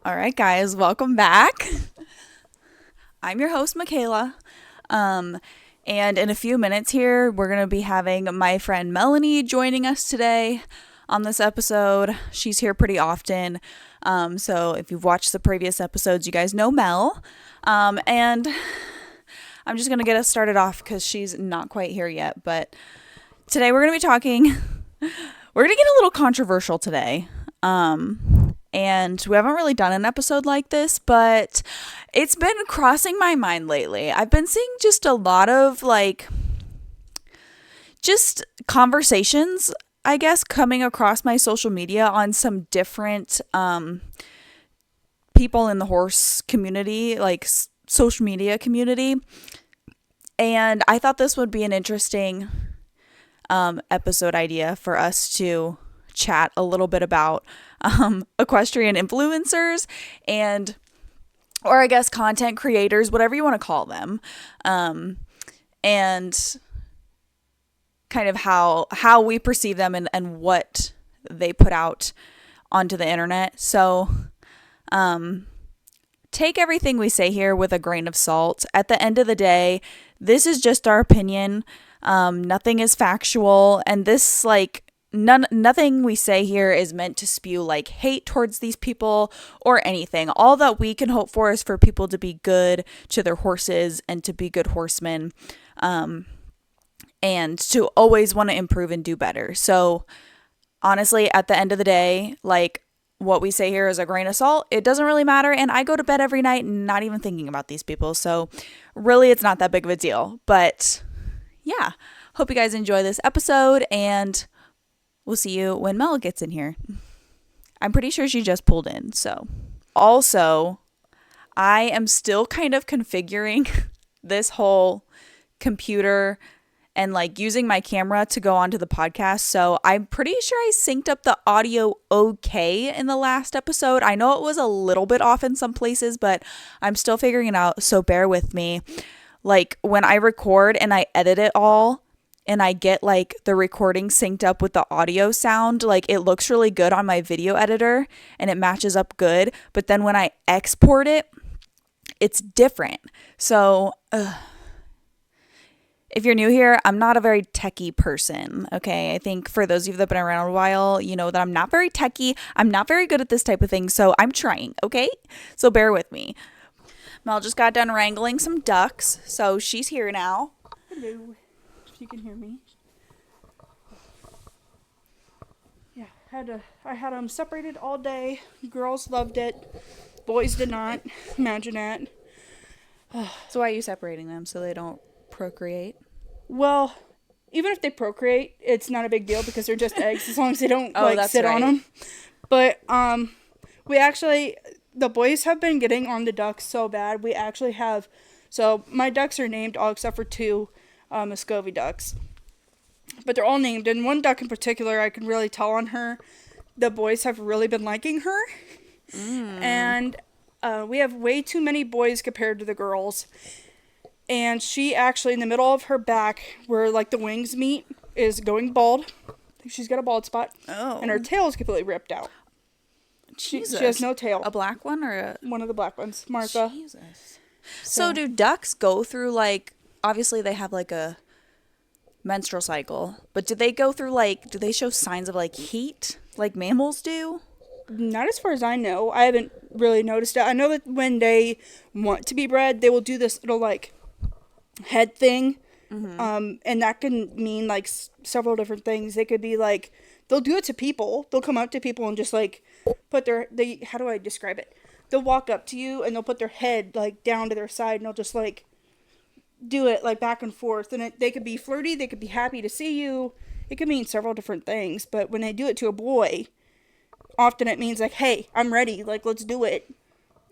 All right, guys, welcome back. I'm your host, Michaela. Um, and in a few minutes here, we're going to be having my friend Melanie joining us today on this episode. She's here pretty often. So if you've watched the previous episodes, you guys know Mel. And I'm just going to get us started off because she's not quite here yet. But today we're going to be talking, we're going to get a little controversial today. And we haven't really done an episode like this, but it's been crossing my mind lately. I've been seeing just a lot of just conversations, I guess, coming across my social media on some different people in the horse community, social media community. And I thought this would be an interesting episode idea for us to chat a little bit about equestrian influencers and, or I guess content creators, whatever you want to call them, and kind of how we perceive them and what they put out onto the internet. So take everything we say here with a grain of salt. At the end of the day, this is just our opinion. Nothing is factual, and this nothing we say here is meant to spew hate towards these people or anything. All that we can hope for is for people to be good to their horses and to be good horsemen, and to always want to improve and do better. So honestly, at the end of the day, what we say here is a grain of salt. It doesn't really matter, and I go to bed every night not even thinking about these people. So really, it's not that big of a deal. But yeah, hope you guys enjoy this episode, and we'll see you when Mel gets in here. I'm pretty sure she just pulled in. So also, I am still kind of configuring this whole computer and using my camera to go onto the podcast. So I'm pretty sure I synced up the audio okay in the last episode. I know it was a little bit off in some places, but I'm still figuring it out. So bear with me. When I record and I edit it all, and I get the recording synced up with the audio sound, it looks really good on my video editor and it matches up good. But then when I export it, it's different. So if you're new here, I'm not a very techie person. Okay. I think for those of you that have been around a while, you know that I'm not very techie. I'm not very good at this type of thing. So I'm trying. Okay. So bear with me. Mel just got done wrangling some ducks. So she's here now. Hello. You can hear me. Yeah, I had them separated all day. Girls loved it. Boys did not. Imagine that. So why are you separating them so they don't procreate? Well, even if they procreate, it's not a big deal because they're just eggs as long as they don't sit right on them. But we actually, the boys have been getting on the ducks so bad. We actually have, so my ducks are named all except for two Muscovy ducks, but they're all named, and one duck in particular I can really tell on her the boys have really been liking her. And we have way too many boys compared to the girls, and she actually in the middle of her back where the wings meet is going bald. She's got a bald spot. And her tail is completely ripped out. She has no tail. A black one or one of the black ones, Martha. Jesus. So do ducks go through obviously they have a menstrual cycle, but do they go through do they show signs of heat like mammals do? Not as far as I know. I haven't really noticed it. I know that when they want to be bred, they will do this little head thing. And that can mean several different things. They could be they'll do it to people. They'll come up to people and just put how do I describe it? They'll walk up to you and they'll put their head down to their side and they'll just do it back and forth, and they could be flirty, they could be happy to see you. It could mean several different things, but when they do it to a boy, often it means hey, I'm ready, let's do it.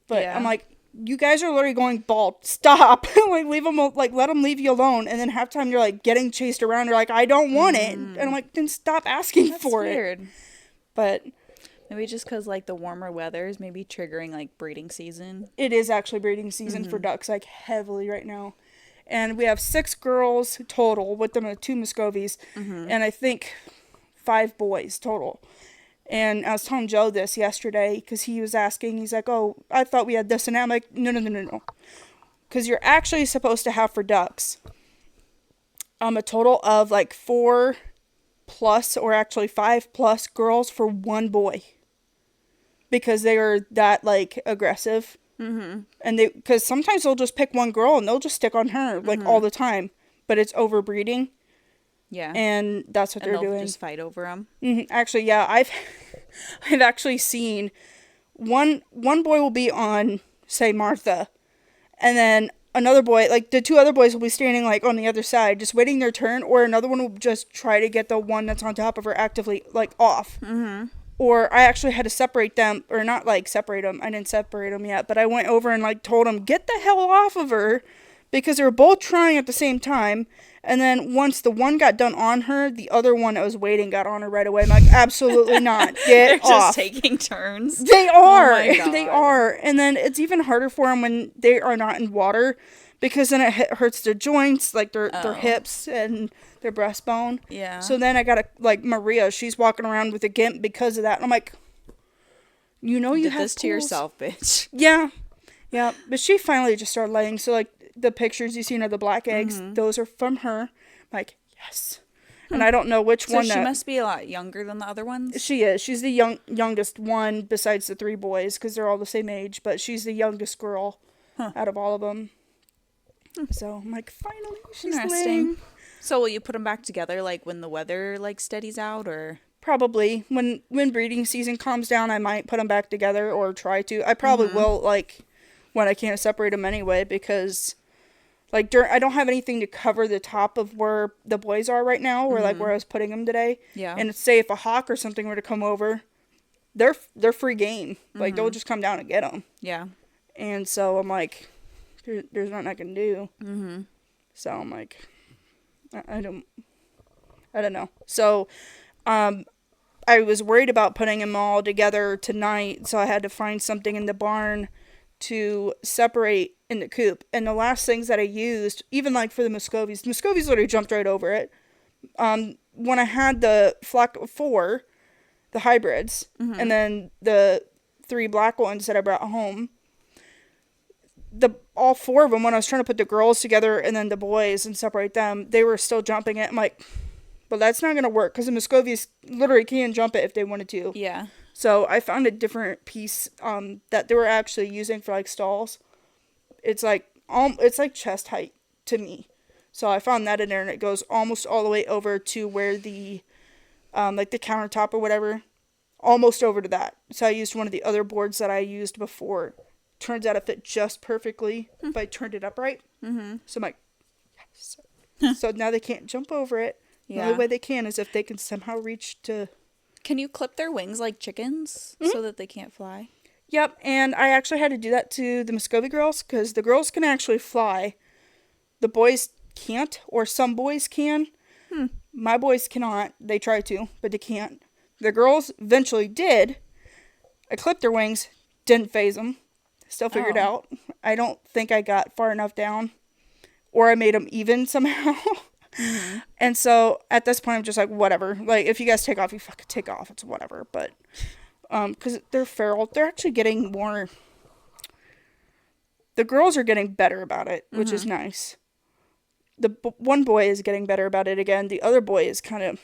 But yeah. I'm you guys are literally going bald. Stop. Leave them, let them leave you alone. And then half time you're getting chased around. You're I don't want it. And I'm then stop asking for weird. It. But maybe just because the warmer weather is maybe triggering breeding season. It is actually breeding season for ducks heavily right now. And we have 6 girls total with them, 2 Muscovies, and I think 5 boys total. And I was telling Joe this yesterday because he was asking, he's like, oh, I thought we had this and that. I'm like, no. Because you're actually supposed to have for ducks a total of like 4 plus or actually 5 plus girls for one boy. Because they are that like aggressive. Mm-hmm. And because sometimes they'll just pick one girl and they'll just stick on her like all the time. But it's overbreeding. Yeah. And that's what they're doing. Just fight over them. Mm-hmm. Actually, yeah, I've actually seen one boy will be on, say, Martha, and then another boy, like the 2 other boys will be standing like on the other side, just waiting their turn, or another one will just try to get the one that's on top of her actively like off. Mm-hmm. Or I actually had to separate them, or not like separate them. I didn't separate them yet, but I went over and like told them, get the hell off of her, because they were both trying at the same time. And then once the one got done on her, the other one that was waiting got on her right away. I'm like, absolutely not. Get They're off. just taking turns. They are. Oh my God. They are. And then it's even harder for them when they are not in water, because then it hurts their joints, like their hips and their breastbone. Yeah. So then I got to, like Maria, she's walking around with a gimp because of that. And I'm like, you know, you did have this to yourself, bitch. Yeah. Yeah. But she finally just started laying. So like the pictures you seen of the black eggs, those are from her. I'm like, yes. And I don't know which one. So she must be a lot younger than the other ones? She is. She's the youngest one besides the 3 boys, because they're all the same age. But she's the youngest girl out of all of them. So I'm like, finally, she's laying. So will you put them back together like when the weather like steadies out, or? Probably. When breeding season calms down, I might put them back together or try to. I probably will, like, when I can't separate them anyway, because like I don't have anything to cover the top of where the boys are right now, or like where I was putting them today. Yeah. And say if a hawk or something were to come over, they're free game. Like they'll just come down and get them. Yeah. And so I'm like, there's nothing I can do. Mm-hmm. So I'm like, I don't know. So, I was worried about putting them all together tonight, so I had to find something in the barn to separate in the coop. And the last things that I used, even like for the Muscovies literally jumped right over it. When I had the flock of 4, the hybrids, and then the 3 black ones that I brought home, all 4 of them, when I was trying to put the girls together and then the boys and separate them, they were still jumping it. I'm like, but that's not going to work, because the Muscovies literally can jump it if they wanted to. Yeah. So I found a different piece that they were actually using for like stalls. It's like chest height to me. So I found that in there, and it goes almost all the way over to where the like the countertop or whatever, almost over to that. So I used one of the other boards that I used before. Turns out it fit just perfectly if I turned it upright. Mm-hmm. So I'm like, yes. So now they can't jump over it. The only way they can is if they can somehow reach to... Can you clip their wings like chickens so that they can't fly? Yep, and I actually had to do that to the Muscovy girls, because the girls can actually fly. The boys can't, or some boys can. My boys cannot. They try to, but they can't. The girls eventually did. I clipped their wings, didn't phase them. Still figured out. I don't think I got far enough down, or I made them even somehow. And so at this point I'm just like, whatever, like if you guys take off, you fucking take off, it's whatever. But because they're feral, they're actually getting more, the girls are getting better about it, which is nice. The one boy is getting better about it again. The other boy is kind of,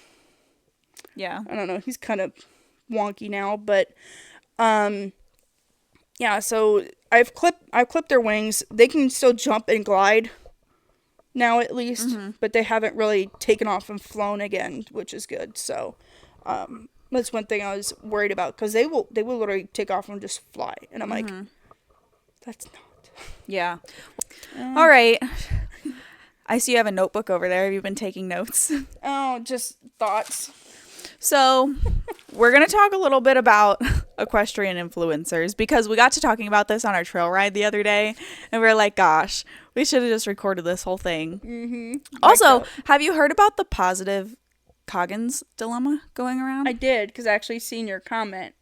I don't know, he's kind of wonky now. But yeah, so I've clipped their wings. They can still jump and glide now, at least, but they haven't really taken off and flown again, which is good. So that's one thing I was worried about, because they will literally take off and just fly, and I'm like, that's not. Yeah. All right. I see you have a notebook over there. Have you been taking notes? Oh, just thoughts. So we're going to talk a little bit about equestrian influencers, because we got to talking about this on our trail ride the other day, and we were like, gosh, we should have just recorded this whole thing. Also, have you heard about the positive Coggins dilemma going around? I did, because I actually seen your comment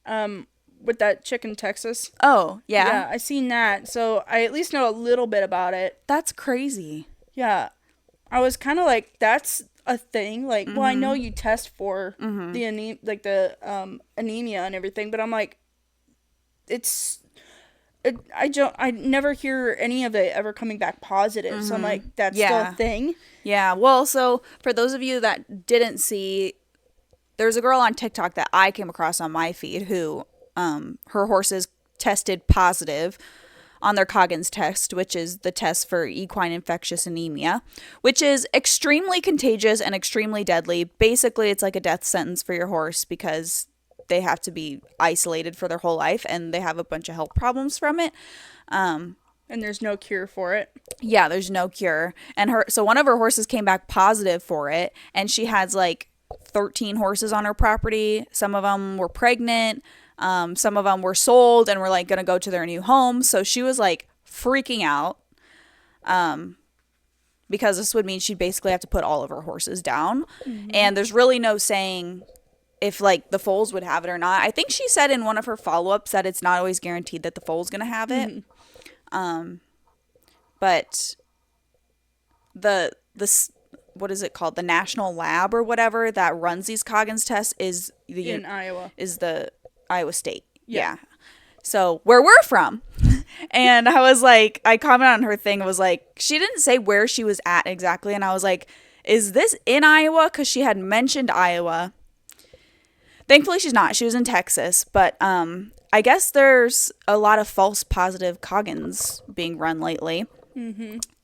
with that chick in Texas. Oh, yeah? Yeah, I seen that, so I at least know a little bit about it. That's crazy. Yeah. I was kind of like, that's a thing. Like, well, I know you test for the anemia and everything, but I'm like, I never hear any of it ever coming back positive. So I'm like, that's still a thing. Yeah. Well, so for those of you that didn't see, there's a girl on TikTok that I came across on my feed who her horses tested positive on their Coggins test, which is the test for equine infectious anemia, which is extremely contagious and extremely deadly. Basically, it's like a death sentence for your horse because they have to be isolated for their whole life and they have a bunch of health problems from it. And there's no cure for it. Yeah, there's no cure. And so one of her horses came back positive for it, and she has like 13 horses on her property. Some of them were pregnant. Some of them were sold and were like going to go to their new home. So she was like freaking out. Because this would mean she'd basically have to put all of her horses down. And there's really no saying if like the foals would have it or not. I think she said in one of her follow-ups that it's not always guaranteed that the foal's going to have it. But the what is it called? The national lab or whatever that runs these Coggins tests is in Iowa. Is the Iowa State. Yeah. So where we're from. And I was like, I commented on her thing. It was like, she didn't say where she was at exactly. And I was like, is this in Iowa? Because she had mentioned Iowa. Thankfully, she's not. She was in Texas. But I guess there's a lot of false positive Coggins being run lately.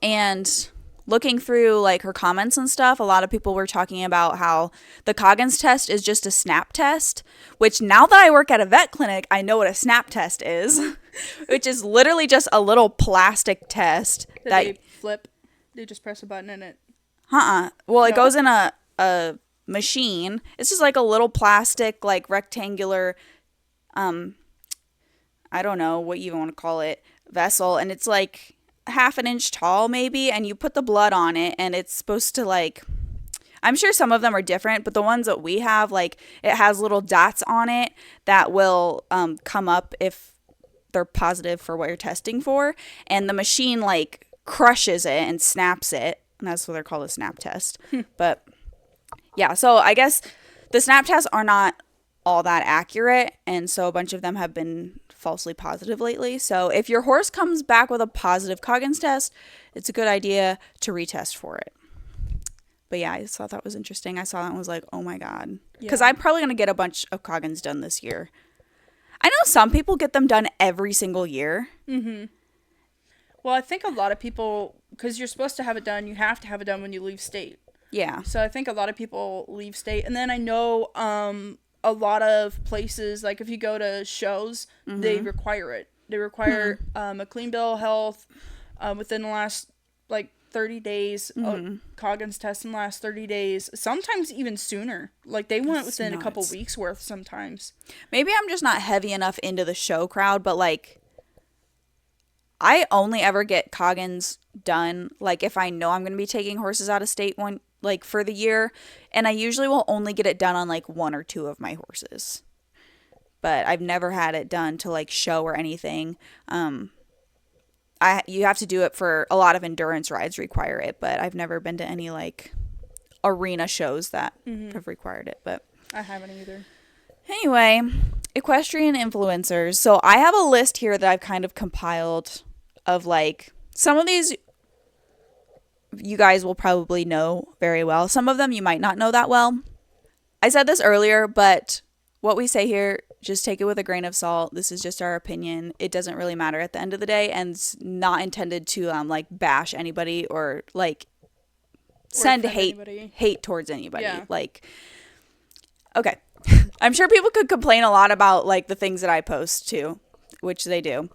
And looking through like her comments and stuff, a lot of people were talking about how the Coggins test is just a snap test, which now that I work at a vet clinic, I know what a snap test is, which is literally just a little plastic test that they flip. They just press a button and it. Well, it goes in a machine. It's just like a little plastic, like rectangular, I don't know what you even want to call it, vessel, and it's like half an inch tall maybe, and you put the blood on it, and it's supposed to like, I'm sure some of them are different, but the ones that we have, like, it has little dots on it that will come up if they're positive for what you're testing for, and the machine like crushes it and snaps it, and that's what they're called, a snap test. But yeah, so I guess the snap tests are not all that accurate, and so a bunch of them have been falsely positive lately. So if your horse comes back with a positive Coggins test, it's a good idea to retest for it. But yeah, I just thought that was interesting. I saw that and was like, oh my God. Because I'm probably going to get a bunch of Coggins done this year. I know some people get them done every single year. Well, I think a lot of people, because you're supposed to have it done, you have to have it done when you leave state. Yeah. So I think a lot of people leave state. And then I know a lot of places, like if you go to shows, they require it. They require a clean bill of health within the last like 30 days, Coggins test in the last 30 days, sometimes even sooner. Like they want it within a couple weeks worth sometimes. Maybe I'm just not heavy enough into the show crowd, but like I only ever get Coggins done like if I know I'm going to be taking horses out of state like for the year, and I usually will only get it done on like one or two of my horses, but I've never had it done to like show or anything. You have to do it for a lot of endurance rides require it, but I've never been to any like arena shows that have required it. But I haven't either. Anyway, equestrian influencers. So I have a list here that I've kind of compiled of like some of these you guys will probably know very well. Some of them you might not know that well. I said this earlier, but what we say here, just take it with a grain of salt. This is just our opinion. It doesn't really matter at the end of the day, and it's not intended to like bash anybody or like send hate towards anybody. Yeah. Like, okay. I'm sure people could complain a lot about like the things that I post too, which they do.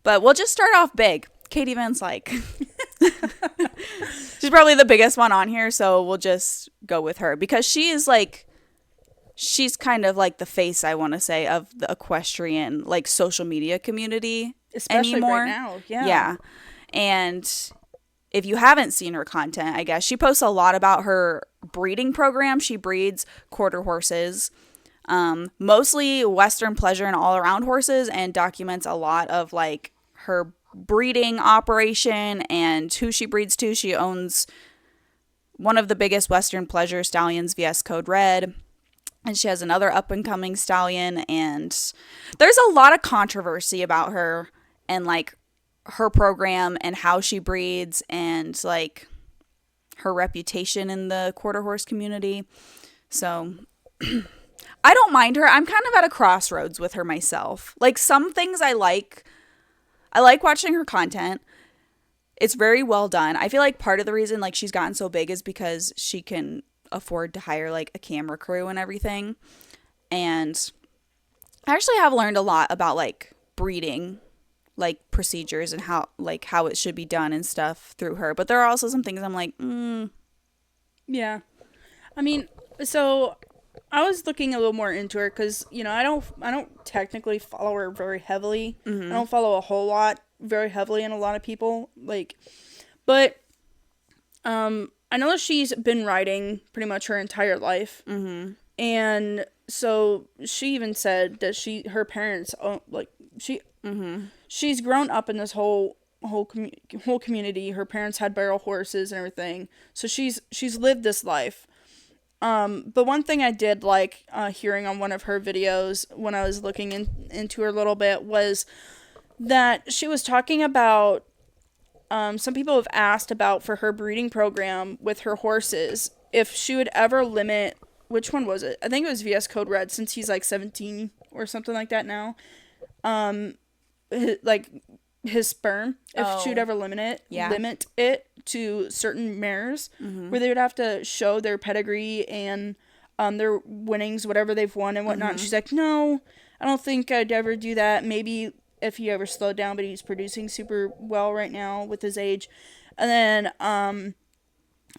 But we'll just start off big. Katie Van Slyke. She's probably the biggest one on here, so we'll just go with her because she's kind of like the face, I want to say, of the equestrian like social media community, especially anymore. Right now. Yeah. And if you haven't seen her content, I guess she posts a lot about her breeding program. She breeds quarter horses, mostly Western pleasure and all around horses, and documents a lot of like her breeding operation and who she breeds to. She owns one of the biggest Western pleasure stallions, VS Code Red. And she has another up-and-coming stallion. And there's a lot of controversy about her and, like, her program and how she breeds and, like, her reputation in the quarter horse community. So I don't mind her. I'm kind of at a crossroads with her myself. Like, some things I like watching her content. It's very well done. I feel like part of the reason, like, she's gotten so big is because she can afford to hire, like, a camera crew and everything. And I actually have learned a lot about, like, breeding, like, procedures and how it should be done and stuff through her. But there are also some things I'm like, Yeah. I mean, so I was looking a little more into her because, you know, I don't technically follow her very heavily. I don't follow a whole lot very heavily in a lot of people, like, but I know that she's been riding pretty much her entire life. And so she even said that her parents, like, she's grown up in this whole community. Her parents had barrel horses and everything, so she's lived this life. But one thing I did like hearing on one of her videos when I was looking into her a little bit was that she was talking about some people have asked about for her breeding program with her horses if she would ever limit, which one was it? I think it was VS Code Red, since he's like 17 or something like that now. Like his sperm, if she would ever limit it to certain mares, where they would have to show their pedigree and their winnings, whatever they've won and whatnot. And she's like, no, I don't think I'd ever do that. Maybe if he ever slowed down, but he's producing super well right now with his age. And then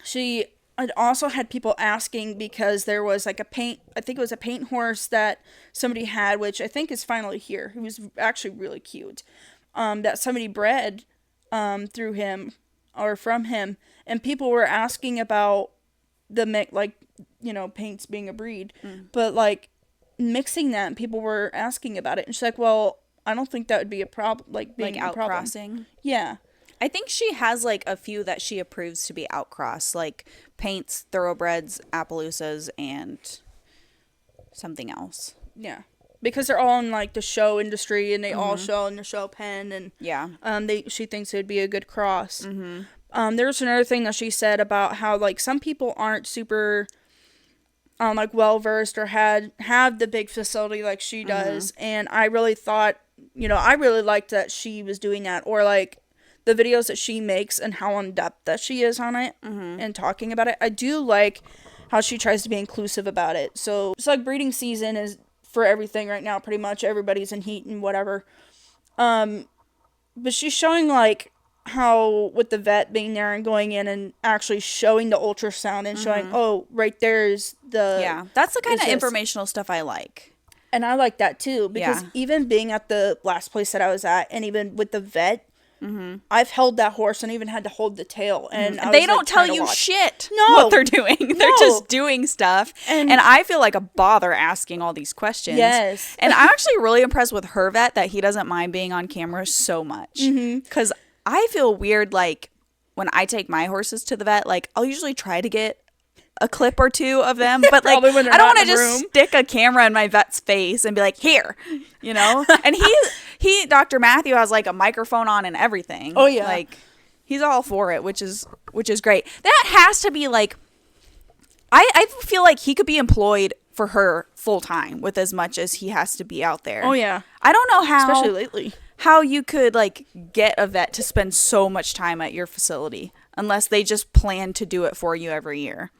she had also had people asking because there was like I think it was a paint horse that somebody had, which I think is finally here. He was actually really cute. That somebody bred through him or from him, and people were asking about like, you know, paints being a breed, but like mixing that, and people were asking about it, and she's like, well, I don't think that would be a problem, like being like outcrossing. Yeah. I think she has like a few that she approves to be outcrossed, like paints, thoroughbreds, Appaloosas, and something else. Yeah. Because they're all in like the show industry, and they all show in the show pen, and she thinks it would be a good cross. There's another thing that she said about how like some people aren't super like well versed or have the big facility like she does, and I really thought, you know, I really liked that she was doing that, or like the videos that she makes and how in depth that she is on it and talking about it. I do like how she tries to be inclusive about it. So it's like breeding season is for everything right now, pretty much everybody's in heat and whatever. But she's showing like how with the vet being there and going in and actually showing the ultrasound and showing, oh, right there's the that's the kind of informational stuff I like. And I like that too, because even being at the last place that I was at, and even with the vet, I've held that horse and even had to hold the tail, and they don't tell you shit what they're doing. They're just doing stuff, and I feel like a bother asking all these questions. Yes. And I'm actually really impressed with her vet that he doesn't mind being on camera so much, because I feel weird, like when I take my horses to the vet, like I'll usually try to get a clip or two of them, but like I don't want to just stick a camera in my vet's face and be like, here, you know. And he Dr. Matthew has like a microphone on and everything. Oh yeah, like he's all for it, which is great. That has to be like, I feel like he could be employed for her full time with as much as he has to be out there. Oh yeah, I don't know how, especially lately, how you could like get a vet to spend so much time at your facility unless they just plan to do it for you every year.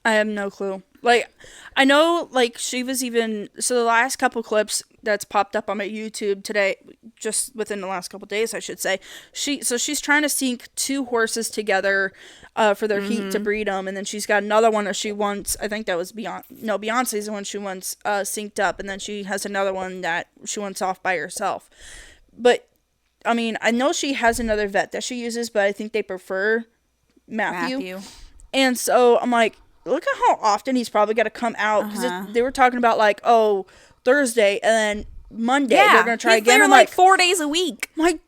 I have no clue. Like, I know, like, she was even... So, the last couple clips that's popped up on my YouTube today, just within the last couple days, I should say, she's trying to sync 2 horses together for their heat to breed them, and then she's got another one that she wants... I think that was Beyonce's the one she wants synced up, and then she has another one that she wants off by herself. But, I mean, I know she has another vet that she uses, but I think they prefer Matthew. And so, I'm like... Look at how often he's probably got to come out, because they were talking about like, oh, Thursday and then Monday they're gonna try again. I'm like 4 days a week. Like,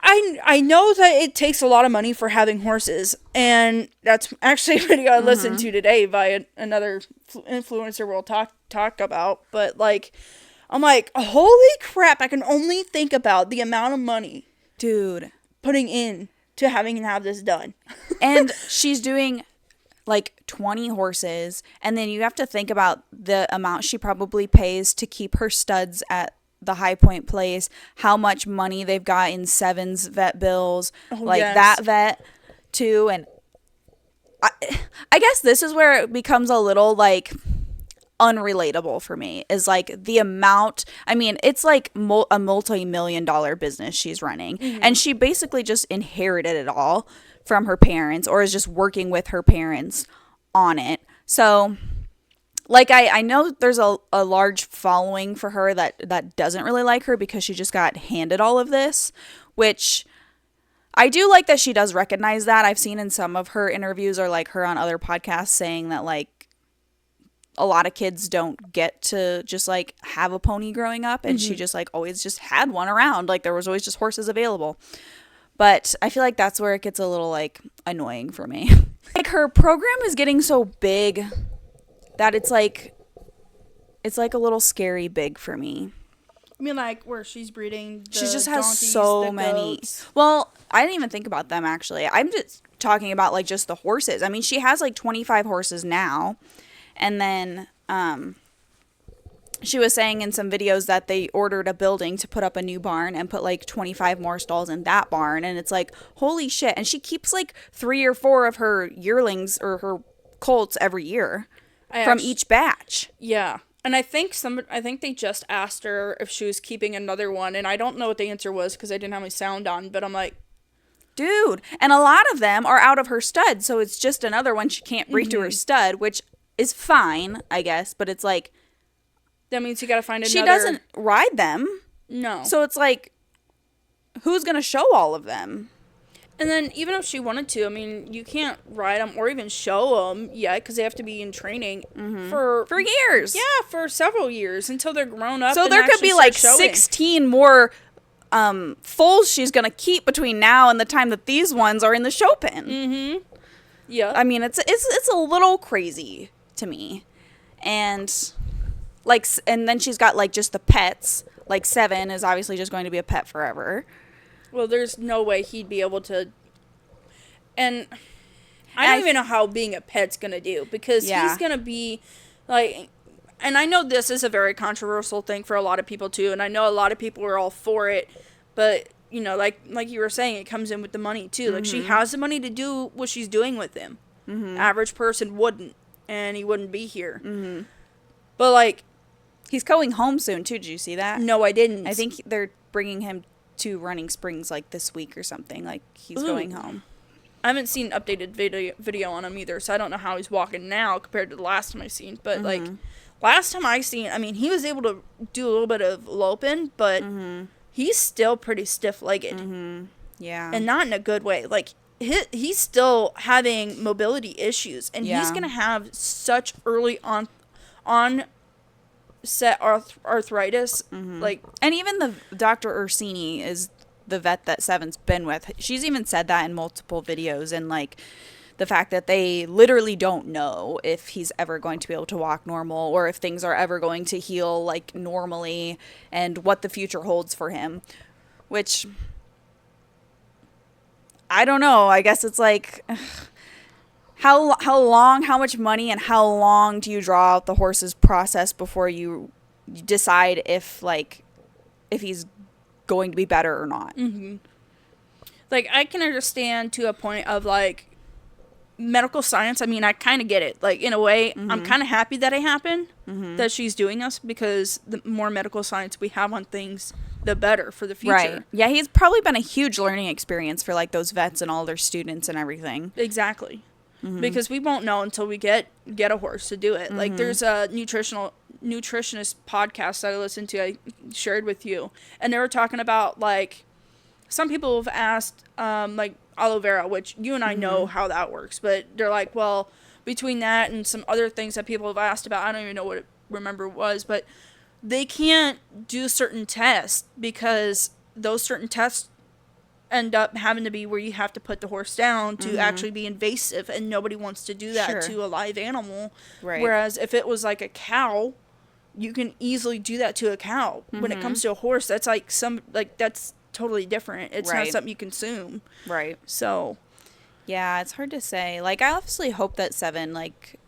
I know that it takes a lot of money for having horses, and that's actually a video I listened to today by another influencer we'll talk about. But like, I'm like, holy crap! I can only think about the amount of money, dude, putting in to have this done. And she's doing like 20 horses, and then you have to think about the amount she probably pays to keep her studs at the High Point place, how much money they've got in Seven's vet bills, that vet too. And I guess this is where it becomes a little like unrelatable for me, is like the amount. I mean, it's like a multi-million-dollar business she's running, and she basically just inherited it all from her parents, or is just working with her parents on it. So like, I know there's a large following for her that doesn't really like her because she just got handed all of this, which I do like that she does recognize that. I've seen in some of her interviews or like her on other podcasts saying that like a lot of kids don't get to just like have a pony growing up, and she just like always just had one around. Like there was always just horses available. But I feel like that's where it gets a little like annoying for me. Like her program is getting so big that it's like a little scary big for me. I mean, like where she's breeding the she just has donkeys, so many goats. Well, I didn't even think about them actually. I'm just talking about like just the horses. I mean, she has like 25 horses now, and then she was saying in some videos that they ordered a building to put up a new barn and put like 25 more stalls in that barn, and it's like holy shit. And she keeps like 3 or 4 of her yearlings or her colts every year from each batch. Yeah. And I think they just asked her if she was keeping another one, and I don't know what the answer was because I didn't have my sound on, but I'm like, dude. And a lot of them are out of her stud, so it's just another one she can't breed to her stud, which is fine, I guess, but it's like that means you gotta find another. She doesn't ride them. No. So it's like, who's gonna show all of them? And then even if she wanted to, I mean, you can't ride them or even show them yet because they have to be in training for years. Yeah, for several years until they're grown up. So there could be like 16 more foals she's gonna keep between now and the time that these ones are in the show pen. Yeah. I mean, it's a little crazy to me, and like, and then she's got like just the pets. Like Seven is obviously just going to be a pet forever. Well, there's no way he'd be able to. And I don't even know how being a pet's going to do, because he's going to be like, and I know this is a very controversial thing for a lot of people too, and I know a lot of people are all for it, but you know, like you were saying, it comes in with the money too. Like she has the money to do what she's doing with him. Average person wouldn't, and he wouldn't be here. But like, he's going home soon too. Did you see that? No, I didn't. I think they're bringing him to Running Springs like this week or something. Like he's going home. I haven't seen updated video on him either, so I don't know how he's walking now compared to the last time I seen. But like last time I seen, I mean, he was able to do a little bit of loping, but he's still pretty stiff-legged. Yeah, and not in a good way. Like he's still having mobility issues, and he's gonna have such early on set arthritis. Like, and even the Dr. Ursini is the vet that Seven's been with. She's even said that in multiple videos, and like the fact that they literally don't know if he's ever going to be able to walk normal, or if things are ever going to heal like normally, and what the future holds for him, which I don't know. I guess it's like, how long, how much money, and how long do you draw out the horse's process before you decide if he's going to be better or not? Like, I can understand to a point of like medical science. I mean, I kind of get it. Like, in a way, I'm kind of happy that it happened, that she's doing this, because the more medical science we have on things, the better for the future. Right. Yeah, he's probably been a huge learning experience for like those vets and all their students and everything. Exactly. Because we won't know until we get a horse to do it. Like, there's a nutritionist podcast that I listened to, I shared with you, and they were talking about like, some people have asked like aloe vera, which you and I know how that works, but they're like, well, between that and some other things that people have asked about, I don't even know what it was, but they can't do certain tests because those certain tests end up having to be where you have to put the horse down to actually be invasive, and nobody wants to do that to a live animal. Right. Whereas if it was like a cow, you can easily do that to a cow. When it comes to a horse, that's like that's totally different. It's not something you consume. Right. So, yeah, it's hard to say. Like, I obviously hope that Seven, like,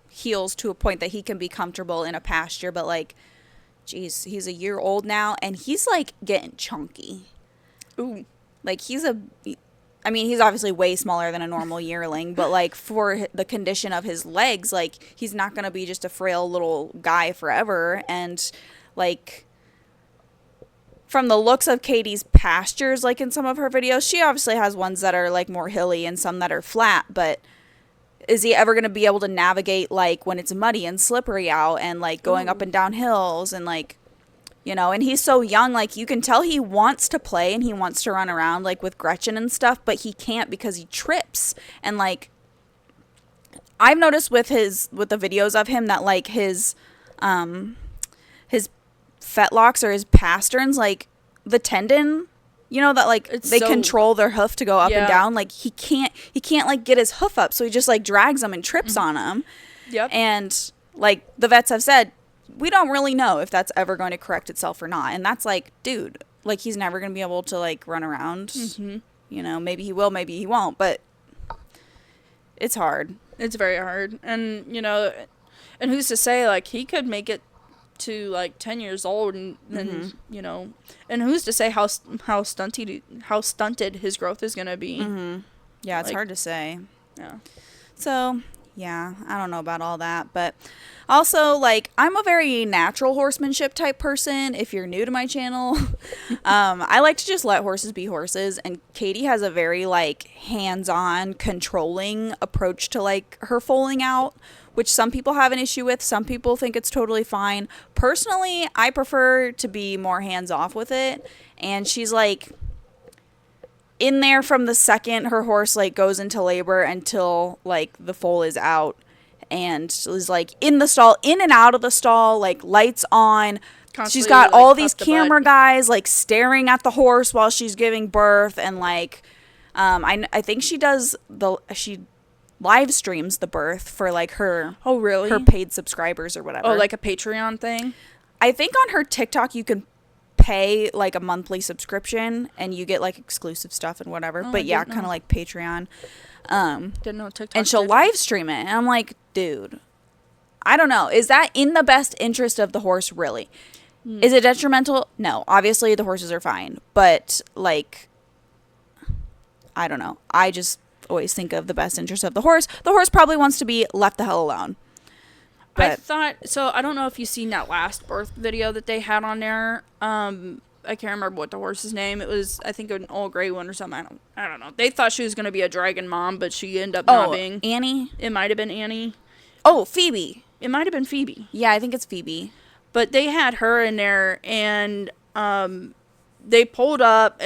heals to a point that he can be comfortable in a pasture, but, like, geez, he's a year old now, and he's, like, getting chunky. ooh. Like, he's obviously way smaller than a normal yearling, but, like, for the condition of his legs, like, he's not going to be just a frail little guy forever. And, like, from the looks of Katie's pastures, like, in some of her videos, she obviously has ones that are, like, more hilly and some that are flat, but is he ever going to be able to navigate, like, when it's muddy and slippery out and, like, going up and down hills and, like, you know, and he's so young, like, you can tell he wants to play and he wants to run around, like, with Gretchen and stuff, but he can't because he trips. And, like, I've noticed with the videos of him that, like, his fetlocks or his pasterns, like, the tendon, you know, that, like, they control their hoof to go up and down. Like, he can't, like, get his hoof up, so he just, like, drags them and trips on them. Yep. And, like, the vets have said, we don't really know if that's ever going to correct itself or not. And that's like, dude, like, he's never going to be able to, like, run around. You know, maybe he will, maybe he won't, but it's hard. It's very hard. And, you know, and who's to say, like, he could make it to, like, 10 years old and you know, and who's to say how stunted his growth is going to be. Yeah, it's like, hard to say. Yeah. So, yeah, I don't know about all that, but also, like, I'm a very natural horsemanship type person. If you're new to my channel, I like to just let horses be horses, and Katie has a very, like, hands-on, controlling approach to, like, her foaling out, which some people have an issue with. Some people think it's totally fine. Personally, I prefer to be more hands-off with it, and she's, like, in there from the second her horse, like, goes into labor until, like, the foal is out, and is, like, in the stall, in and out of the stall, like, lights on. Constantly, she's got, like, all these camera guys, like, staring at the horse while she's giving birth, and, like, I think she live streams the birth for, like, her her paid subscribers or whatever. Oh, like a Patreon thing? I think on her TikTok you can pay, like, a monthly subscription and you get, like, exclusive stuff and whatever. But yeah, kind of like Patreon. Didn't know TikTok. And she'll live stream it, and I'm like, dude, I don't know. Is that in the best interest of the horse, really? Is it detrimental? No. Obviously, the horses are fine. But, like, I don't know. I just always think of the best interest of the horse. The horse probably wants to be left the hell alone. But I thought, so I don't know if you've seen that last birth video that they had on there. I can't remember what the horse's name. It was, I think, an old gray one or something. I don't know. They thought she was going to be a dragon mom, but she ended up not being. Annie? It might have been Annie. Oh, Phoebe. It might have been Phoebe. Yeah, I think it's Phoebe. But they had her in there, and they pulled up.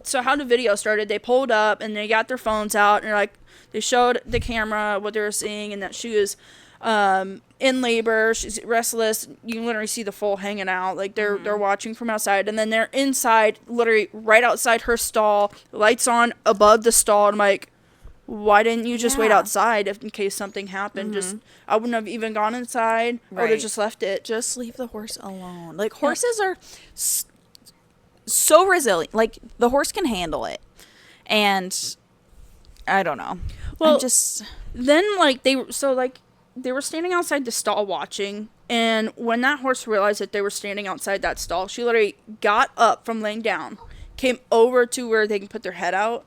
So how the video started, they pulled up, and they got their phones out, and like, they showed the camera what they were seeing, and that she was in labor. She's restless. You can literally see the foal hanging out. Like, they're watching from outside, and then they're inside, literally right outside her stall, lights on above the stall. And I'm like, why didn't you just wait outside in case something happened? Just, I wouldn't have even gone inside. I would have just left it. Just leave the horse alone. Like, horses are so resilient. Like, the horse can handle it. And I don't know. Well, then, like, they were standing outside the stall watching, and when that horse realized that they were standing outside that stall, she literally got up from laying down, came over to where they can put their head out,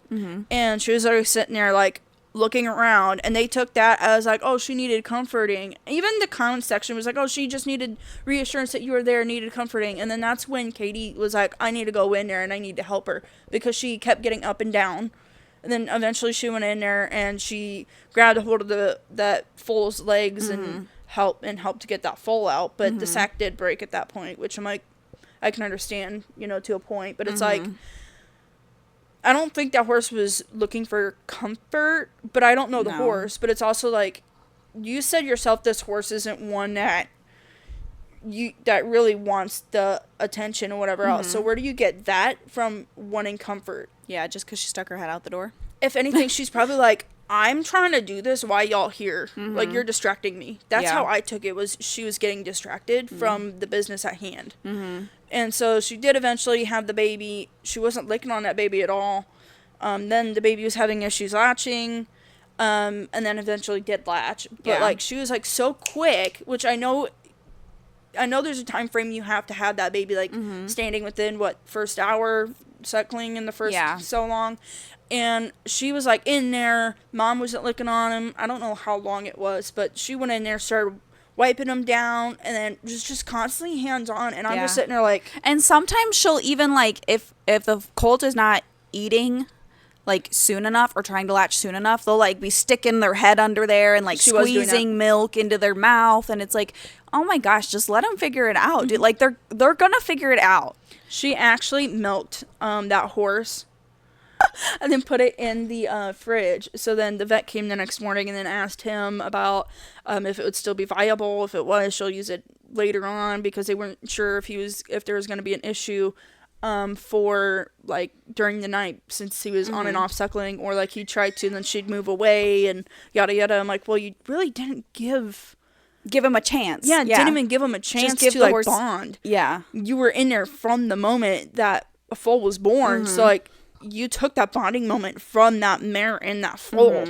and she was literally sitting there, like, looking around, and they took that as, like, oh, she needed comforting. Even the comment section was like, oh, she just needed reassurance that you were there, needed comforting. And then that's when Katie was like, I need to go in there, and I need to help her, because she kept getting up and down. And then eventually she went in there and she grabbed a hold of that foal's legs and helped to get that foal out. But the sack did break at that point, which I'm like, I can understand, you know, to a point. But it's like, I don't think that horse was looking for comfort, but I don't know the horse. But it's also like, you said yourself, this horse isn't one that that really wants the attention or whatever else. So where do you get that from wanting comfort? Yeah, just because she stuck her head out the door. If anything, she's probably like, I'm trying to do this. Why y'all here? Like, you're distracting me. That's how I took it, was she was getting distracted from the business at hand. And so she did eventually have the baby. She wasn't licking on that baby at all. Then the baby was having issues latching. And then eventually did latch. But, like, she was, like, so quick, which I know there's a time frame you have to have that baby, like, standing within, first hour suckling in the first so long. And she was, like, in there. Mom wasn't licking on him. I don't know how long it was, but she went in there, started wiping him down, and then just constantly hands-on. And I'm just sitting there, like... And sometimes she'll even, like, if the colt is not eating, like, soon enough or trying to latch soon enough, they'll, like, be sticking their head under there and, like, squeezing milk into their mouth. And it's like, oh, my gosh, just let them figure it out. Dude. Like, they're gonna figure it out. She actually milked that horse and then put it in the fridge. So then the vet came the next morning and then asked him about if it would still be viable. If it was, she'll use it later on, because they weren't sure if there was going to be an issue for, like, during the night, since he was on and off suckling, or, like, he tried to and then she'd move away and yada yada. I'm like, well, you really didn't give him a chance. Yeah, didn't even give him a chance to, like, horse, bond. Yeah. You were in there from the moment that a foal was born. So, like, you took that bonding moment from that mare and that foal.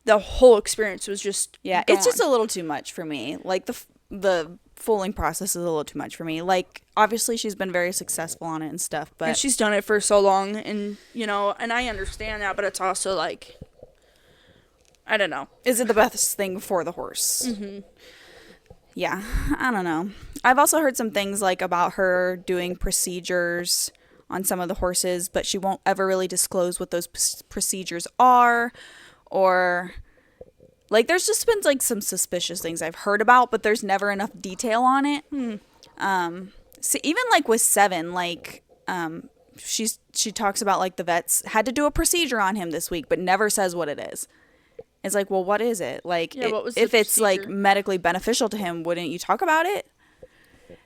The whole experience was just gone. It's just a little too much for me. Like, the foaling process is a little too much for me. Like, obviously she's been very successful on it and stuff, but... And she's done it for so long, and, you know, and I understand that, but it's also, like... I don't know. Is it the best thing for the horse? Yeah, I don't know. I've also heard some things, like, about her doing procedures on some of the horses, but she won't ever really disclose what those procedures are, or... Like, there's just been, like, some suspicious things I've heard about, but there's never enough detail on it. So even, like, with Seven, like, she talks about, like, the vets had to do a procedure on him this week, but never says what it is. It's like, well, what is it? Like, if it's, like, medically beneficial to him, wouldn't you talk about it?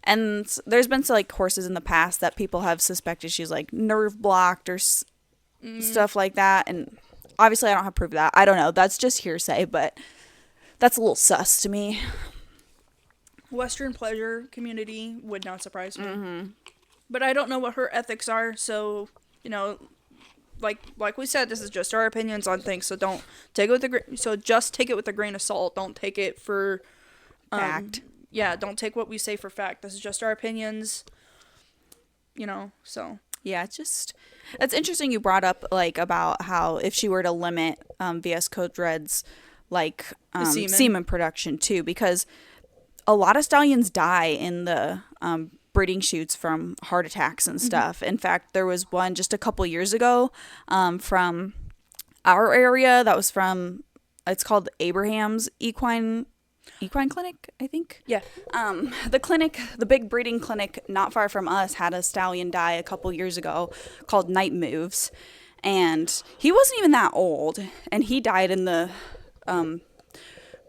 And there's been, like, horses in the past that people have suspected she's, like, nerve blocked or stuff like that, and... Obviously, I don't have proof of that. I don't know. That's just hearsay, but that's a little sus to me. Western pleasure community would not surprise me. But I don't know what her ethics are, so, you know, like we said, this is just our opinions on things, so don't take it with just take it with a grain of salt. Don't take it for fact. Yeah, don't take what we say for fact. This is just our opinions, you know, so... Yeah, it's interesting you brought up, like, about how if she were to limit VS Code Red's, like, semen production, too, because a lot of stallions die in the breeding chutes from heart attacks and stuff. In fact, there was one just a couple years ago from our area that was from, it's called Abraham's Equine Clinic, I think. Yeah. The big breeding clinic not far from us had a stallion die a couple years ago called Night Moves. And he wasn't even that old. And he died in the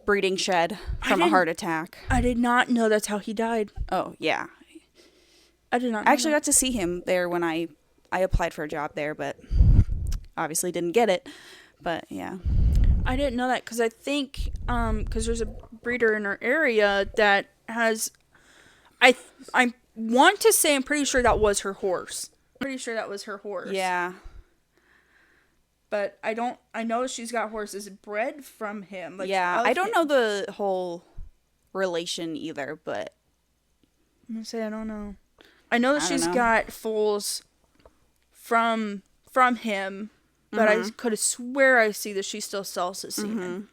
breeding shed from a heart attack. I did not know that's how he died. Oh, yeah. I did not know I actually got to see him there when I applied for a job there, but obviously didn't get it. But, yeah. I didn't know that, because I think, because there's a breeder in our area that has, I want to say, I'm pretty sure that was her horse. Yeah. But I know she's got horses bred from him. Like, yeah, I don't know the whole relation either, but. I'm going to say I don't know. I know that she's got foals from him. But I could have swear I see that she still sells the semen.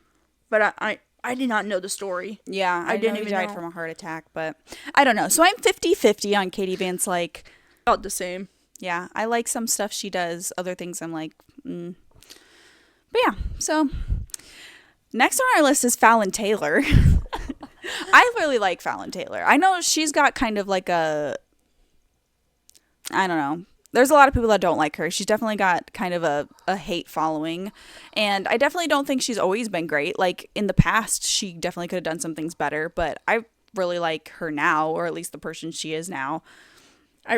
But I did not know the story. Yeah, I didn't even died from a heart attack, but I don't know. So I'm 50-50 on Katie Vance. Like, about the same. Yeah, I like some stuff she does. Other things I'm like, But yeah, so next on our list is Fallon Taylor. I really like Fallon Taylor. I know she's got kind of like I don't know. There's a lot of people that don't like her. She's definitely got kind of a hate following. And I definitely don't think she's always been great. Like, in the past, she definitely could have done some things better. But I really like her now, or at least the person she is now. I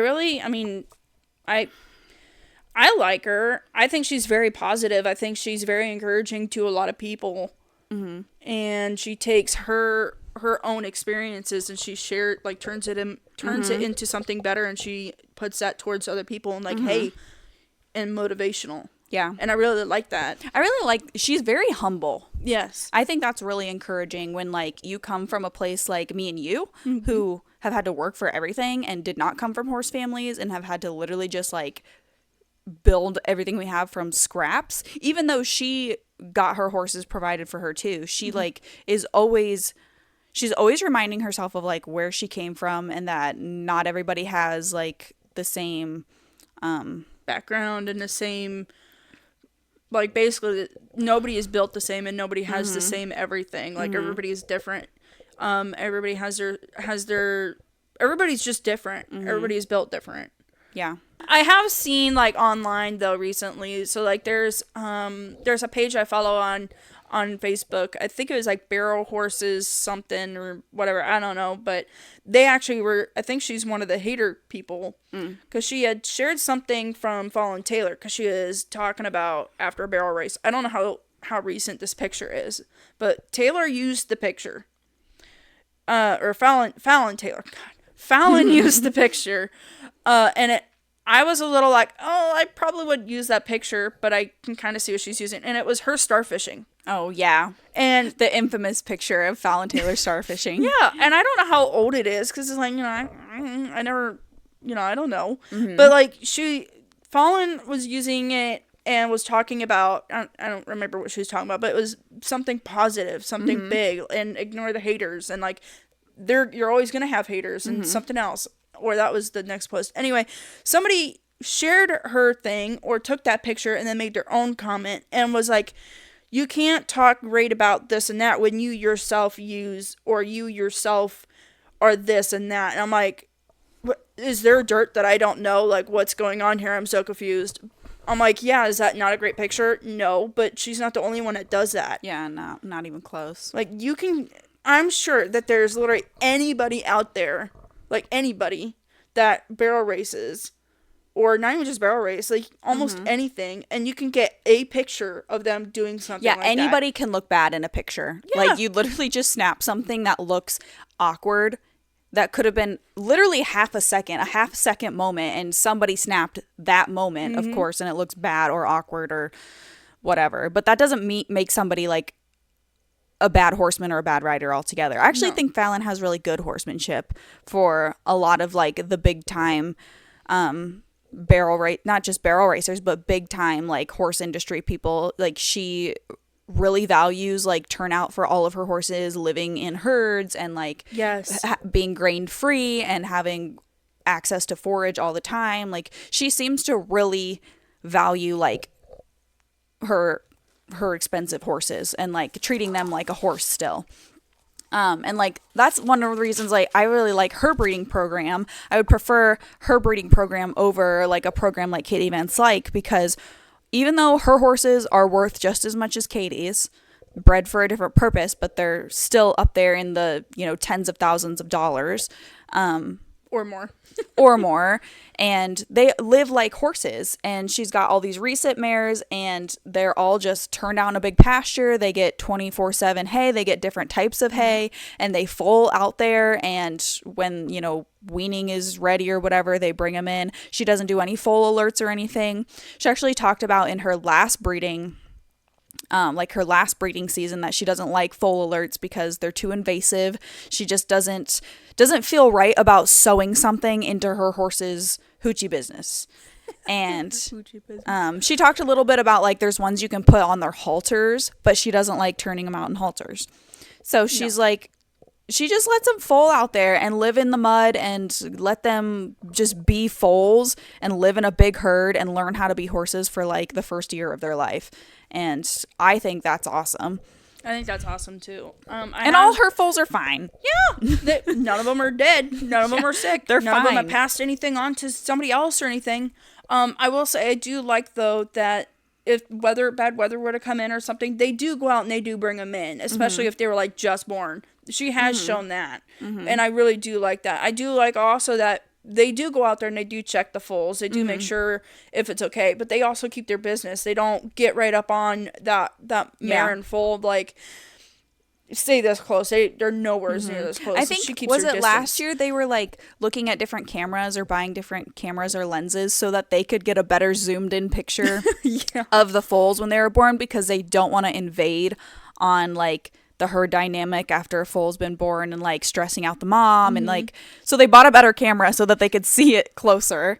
like her. I think she's very positive. I think she's very encouraging to a lot of people. Mm-hmm. And she takes her own experiences and she turns it into something better, and she puts that towards other people and hey, and motivational. Yeah. And I really like that. She's very humble. Yes. I think that's really encouraging when you come from a place like me and you, who have had to work for everything and did not come from horse families and have had to literally just build everything we have from scraps. Even though she got her horses provided for her too, she she's always reminding herself of where she came from, and that not everybody has the same background and the same, basically nobody is built the same and nobody has the same everything. Everybody is different. Everybody everybody's just different. Everybody is built different. Yeah. I have seen online though recently. So there's a page I follow on Facebook. I think it was Barrel Horses something or whatever. I don't know, but they actually were. I think she's one of the hater people because she had shared something from Fallon Taylor because she was talking about after a barrel race. I don't know how recent this picture is, but Taylor used the picture. Or Fallon Taylor. God, Fallon used the picture, and I was a little I probably would use that picture, but I can kind of see what she's using. And it was her starfishing. Oh, yeah. And the infamous picture of Fallon Taylor starfishing. Yeah, and I don't know how old it is, because it's I never, I don't know. But, Fallon was using it and was talking about, I don't remember what she was talking about, but it was something positive, something big, and ignore the haters. And, you're always going to have haters and something else. Or that was the next post. Anyway, somebody shared her thing or took that picture and then made their own comment and was you can't talk great about this and that when you yourself are this and that. And I'm is there dirt that I don't know? What's going on here? I'm so confused. I'm yeah, is that not a great picture? No, but she's not the only one that does that. Yeah, not even close. I'm sure that there's literally anybody out there, anybody that barrel races, or not even just barrel race, almost anything, and you can get a picture of them doing something anybody can look bad in a picture. Yeah. You literally just snap something that looks awkward, that could have been literally a half second moment, and somebody snapped that moment, of course, and it looks bad or awkward or whatever. But that doesn't make somebody a bad horseman or a bad rider altogether. I actually think Fallon has really good horsemanship for a lot of the big time not just barrel racers, but big time horse industry people. She really values turnout for all of her horses, living in herds, and yes, being grain free and having access to forage all the time. She seems to really value her expensive horses and treating them like a horse still. And that's one of the reasons I really like her breeding program. I would prefer her breeding program over a program like Katie Van Slyke, because even though her horses are worth just as much as Katie's, bred for a different purpose, but they're still up there in the tens of thousands of dollars, or more. or more, and they live like horses. And she's got all these recent mares, and they're all just turned out in a big pasture. They get 24/7 hay, they get different types of hay, and they foal out there, and when weaning is ready or whatever, they bring them in. She doesn't do any foal alerts or anything. She actually talked about in her last breeding season, that she doesn't like foal alerts because they're too invasive. She just doesn't feel right about sewing something into her horse's hoochie business. And she talked a little bit about there's ones you can put on their halters, but she doesn't like turning them out in halters. So she's she just lets them foal out there and live in the mud, and let them just be foals and live in a big herd and learn how to be horses for the first year of their life. And I think that's awesome. I think that's awesome too. All her foals are fine. Yeah, none of them are dead. None of them are sick. They're none fine. of them have passed anything on to somebody else or anything. I will say I do like though that if bad weather were to come in or something, they do go out and they do bring them in, especially if they were just born. She has shown that. And I really do like that. I do like also that they do go out there and they do check the foals. They do make sure if it's okay, but they also keep their business. They don't get right up on that mare and foal, like, stay this close. They're nowhere near this close. I think, she keeps was her it distance. last year they were like looking at different cameras or buying different cameras or lenses so that they could get a better zoomed in picture of the foals when they were born, because they don't want to invade on like the herd dynamic after a foal's been born and like stressing out the mom and like, so they bought a better camera so that they could see it closer.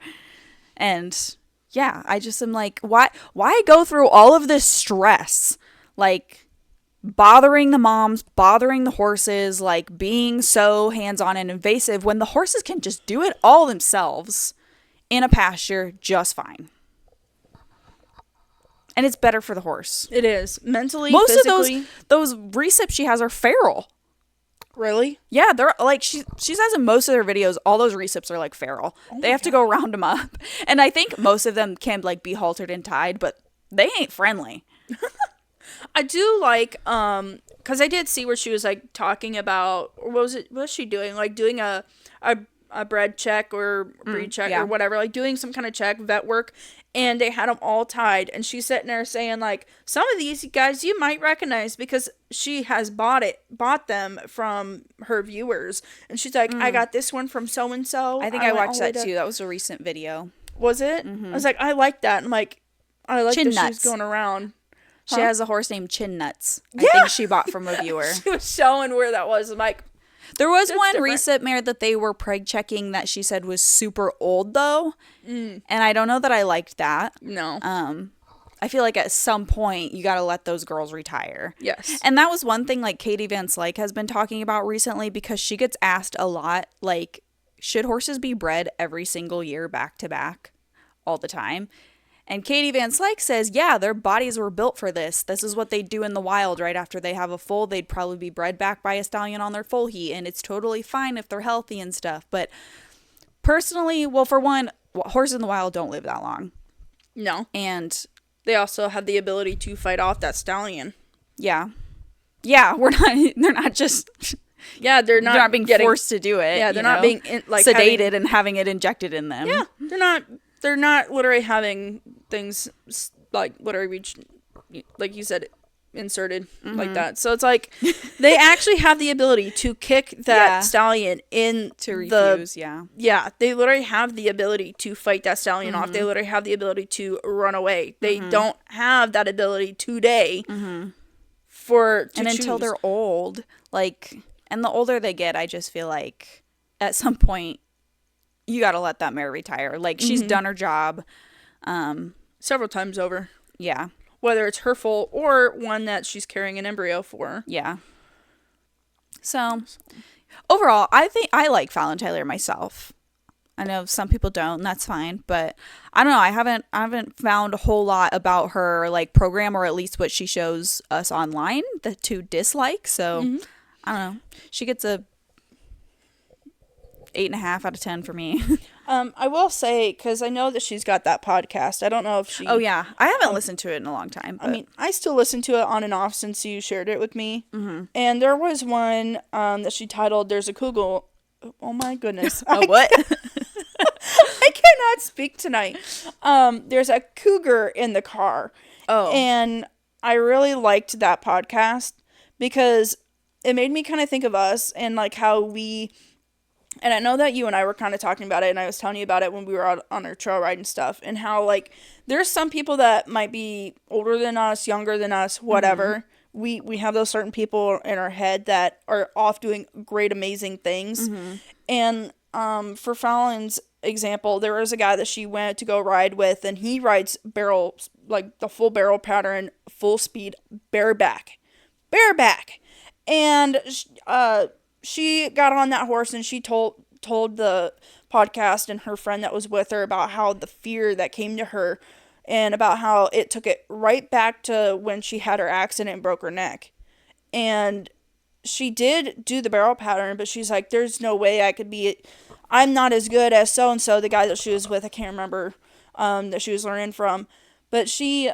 And yeah, I just am like, why go through all of this stress, like bothering the moms, bothering the horses, like being so hands-on and invasive when the horses can just do it all themselves in a pasture just fine. And it's better for the horse. It is. Mentally, most physically. of those recips she has are feral. Really? Yeah, they're like, she says in most of their videos, all those recips are like feral. They have to go round them up. And I think most of them can like be haltered and tied, but they ain't friendly. I do like, because I did see where she was like talking about, or what was she doing? Like doing a bred check or breed check or whatever, like doing some kind of check, vet work, and they had them all tied, and she's sitting there saying like, some of these guys you might recognize because she has bought them from her viewers, and she's like, I got this one from so and so. I think I watched that too. That was a recent video. Was it? I was like, I like that. I'm like, I like Chin that nuts. she's going around. She has a horse named Chin Nuts. I think she bought from a viewer. She was showing where that was. I'm like, there was one recip mare that they were preg checking that she said was super old though. And I don't know that I liked that. No. I feel like at some point you got to let those girls retire. Yes. And that was one thing like Katie Van Slyke has been talking about recently, because she gets asked a lot, like, should horses be bred every single year back to back all the time? And Katie Van Slyke says, yeah, their bodies were built for this. This is what they do in the wild right after they have a foal. They'd probably be bred back by a stallion on their foal heat, and it's totally fine if they're healthy and stuff. But personally, well, for one, horses in the wild don't live that long. No. And they also have the ability to fight off that stallion. Yeah, they're not just... Yeah, they're not being forced to do it. Yeah, they're not being sedated and having it injected in them. Yeah, they're not literally having things like literally, like you said, inserted like that. So it's like they actually have the ability to kick that stallion in to refuse. Yeah, they literally have the ability to fight that stallion off. They literally have the ability to run away. They don't have that ability today until they're old, like. And the older they get, I just feel like at some point you got to let that mare retire. Like, she's done her job. Several times over. Yeah. Whether it's her foal or one that she's carrying an embryo for. Yeah. So, overall, I think I like Fallon Taylor myself. I know some people don't, and that's fine. But I don't know. I haven't found a whole lot about her, like, program, or at least what she shows us online to dislike. So... I don't know. She gets a 8.5 out of 10 for me. I will say, because I know that she's got that podcast. I don't know if she... Oh, yeah. I haven't listened to it in a long time. But... I mean, I still listen to it on and off since you shared it with me. And there was one that she titled, There's a Cougar... Oh, my goodness. What? I cannot speak tonight. There's a cougar in the car. Oh. And I really liked that podcast because... it made me kind of think of us and, like, how we, and I know that you and I were kind of talking about it, and I was telling you about it when we were out on our trail ride and stuff, and how, like, there's some people that might be older than us, younger than us, whatever. We have those certain people in our head that are off doing great, amazing things. And for Fallon's example, there was a guy that she went to go ride with, and he rides barrel, like, the full barrel pattern, full speed, bareback. And she got on that horse, and she told the podcast and her friend that was with her about how the fear that came to her, and about how it took it right back to when she had her accident and broke her neck. And she did do the barrel pattern, but she's like, there's no way I could be... I'm not as good as so-and-so, the guy that she was with. I can't remember that she was learning from. But she's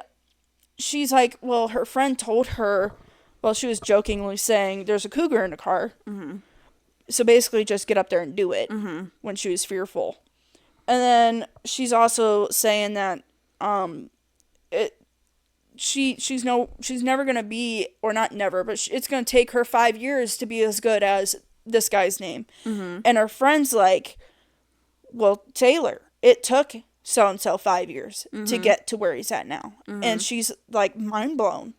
like, well, her friend told her... well, she was jokingly saying there's a cougar in the car. Mm-hmm. So basically just get up there and do it when she was fearful. And then she's also saying that she's never going to be, or not never, but it's going to take her 5 years to be as good as this guy's name. Mm-hmm. And her friend's like, well, Taylor, it took so-and-so 5 years to get to where he's at now. Mm-hmm. And she's like mind blown.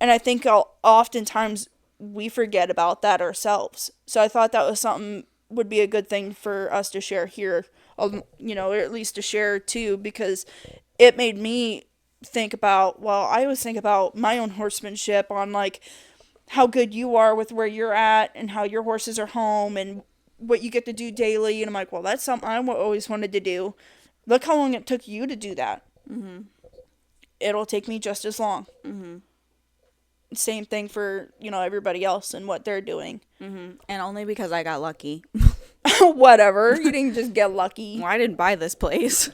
And I think oftentimes we forget about that ourselves. So I thought that was something would be a good thing for us to share here, you know, or at least to share too, because it made me think about, well, I always think about my own horsemanship on like how good you are with where you're at and how your horses are home and what you get to do daily. And I'm like, well, that's something I always wanted to do. Look how long it took you to do that. Mm-hmm. It'll take me just as long. Mm-hmm. Same thing for, you know, everybody else and what they're doing. Mm-hmm. And only because I got lucky. Whatever. You didn't just get lucky. Well, I didn't buy this place.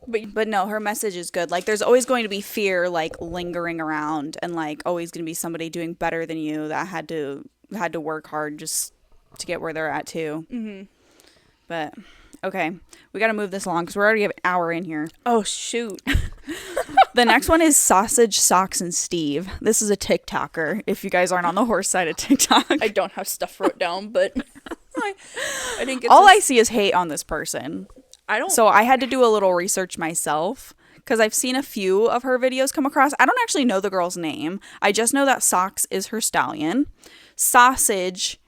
But no, her message is good. Like, there's always going to be fear, like, lingering around, and, like, always going to be somebody doing better than you that had to work hard just to get where they're at, too. Mm-hmm. But, okay. We got to move this along because we're already an hour in here. Oh, shoot. The next one is Sausage, Socks, and Steve. This is a TikToker, if you guys aren't on the horse side of TikTok. I don't have stuff wrote down, but I didn't get all I see is hate on this person. So I had to do a little research myself because I've seen a few of her videos come across. I don't actually know the girl's name. I just know that Socks is her stallion. Sausage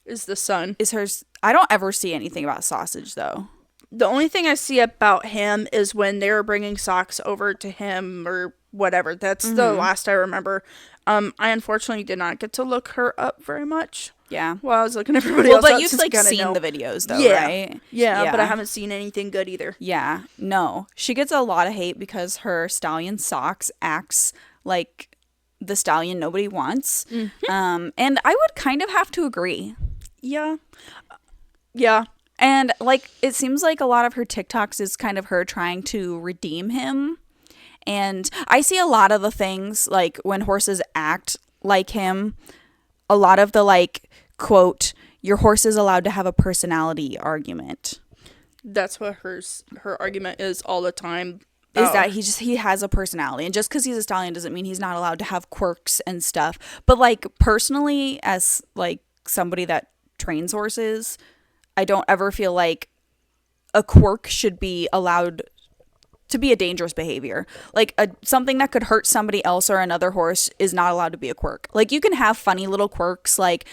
is the son. Is hers. I don't ever see anything about Sausage, though. The only thing I see about him is when they were bringing Socks over to him or whatever. That's the last I remember. I unfortunately did not get to look her up very much. Yeah. Well, I was looking at everybody else. But you've like seen the videos though, right? Yeah, but I haven't seen anything good either. Yeah. No. She gets a lot of hate because her stallion Socks acts like the stallion nobody wants. Mm-hmm. And I would kind of have to agree. Yeah. Yeah. And like it seems like a lot of her TikToks is kind of her trying to redeem him. And I see a lot of the things like when horses act like him, a lot of the like quote, your horse is allowed to have a personality argument. That's what her argument is all the time. Is that he has a personality, and just because he's a stallion doesn't mean he's not allowed to have quirks and stuff. But like personally, as like somebody that trains horses, I don't ever feel like a quirk should be allowed to be a dangerous behavior. Like something that could hurt somebody else or another horse is not allowed to be a quirk. Like you can have funny little quirks, like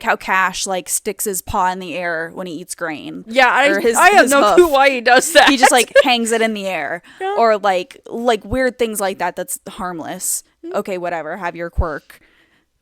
how Cash like sticks his paw in the air when he eats grain. Yeah, I have no clue why he does that. He just like hangs it in the air, yeah. Or like weird things like that. That's harmless. Okay, whatever. Have your quirk,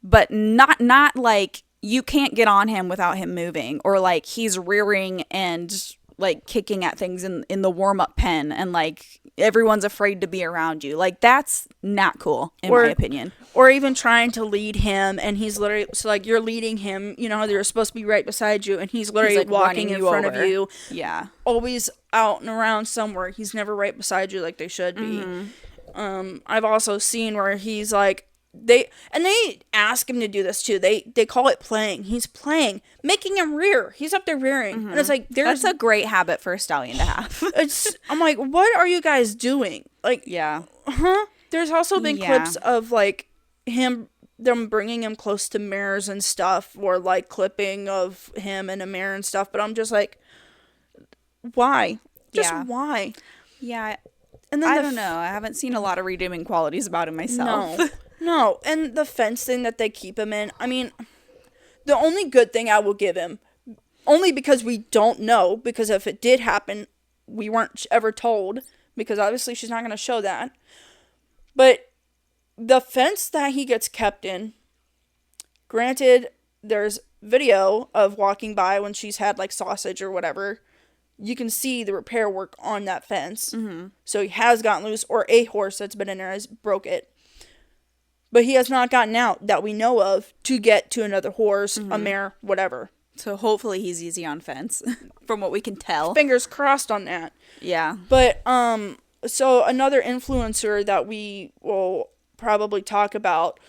but not like you can't get on him without him moving, or like he's rearing and like kicking at things in the warm-up pen and like everyone's afraid to be around you. Like that's not cool in my opinion. Or even trying to lead him and he's literally, so like you're leading him, you know, they're supposed to be right beside you and he's literally like walking in front of you. Yeah. Always out and around somewhere. He's never right beside you like they should be. Mm-hmm. I've also seen where he's like, they ask him to do this too. They call it playing. He's playing, making him rear. He's up there rearing, and it's like that's a great habit for a stallion to have. I'm like, what are you guys doing? Like, yeah, There's also been clips of like them bringing him close to mares and stuff, or like clipping of him and a mare and stuff. But I'm just like, why? Why? Yeah. And then I don't know. I haven't seen a lot of redeeming qualities about him myself. No, and the fence thing that they keep him in, I mean, the only good thing I will give him, only because we don't know, because if it did happen, we weren't ever told, because obviously she's not going to show that, but the fence that he gets kept in, granted, there's video of walking by when she's had, like, sausage or whatever, you can see the repair work on that fence, so he has gotten loose, or a horse that's been in there has broke it. But he has not gotten out that we know of to get to another horse, a mare, whatever. So hopefully he's easy on fence, from what we can tell. Fingers crossed on that. Yeah. But, so another influencer that we will probably talk about,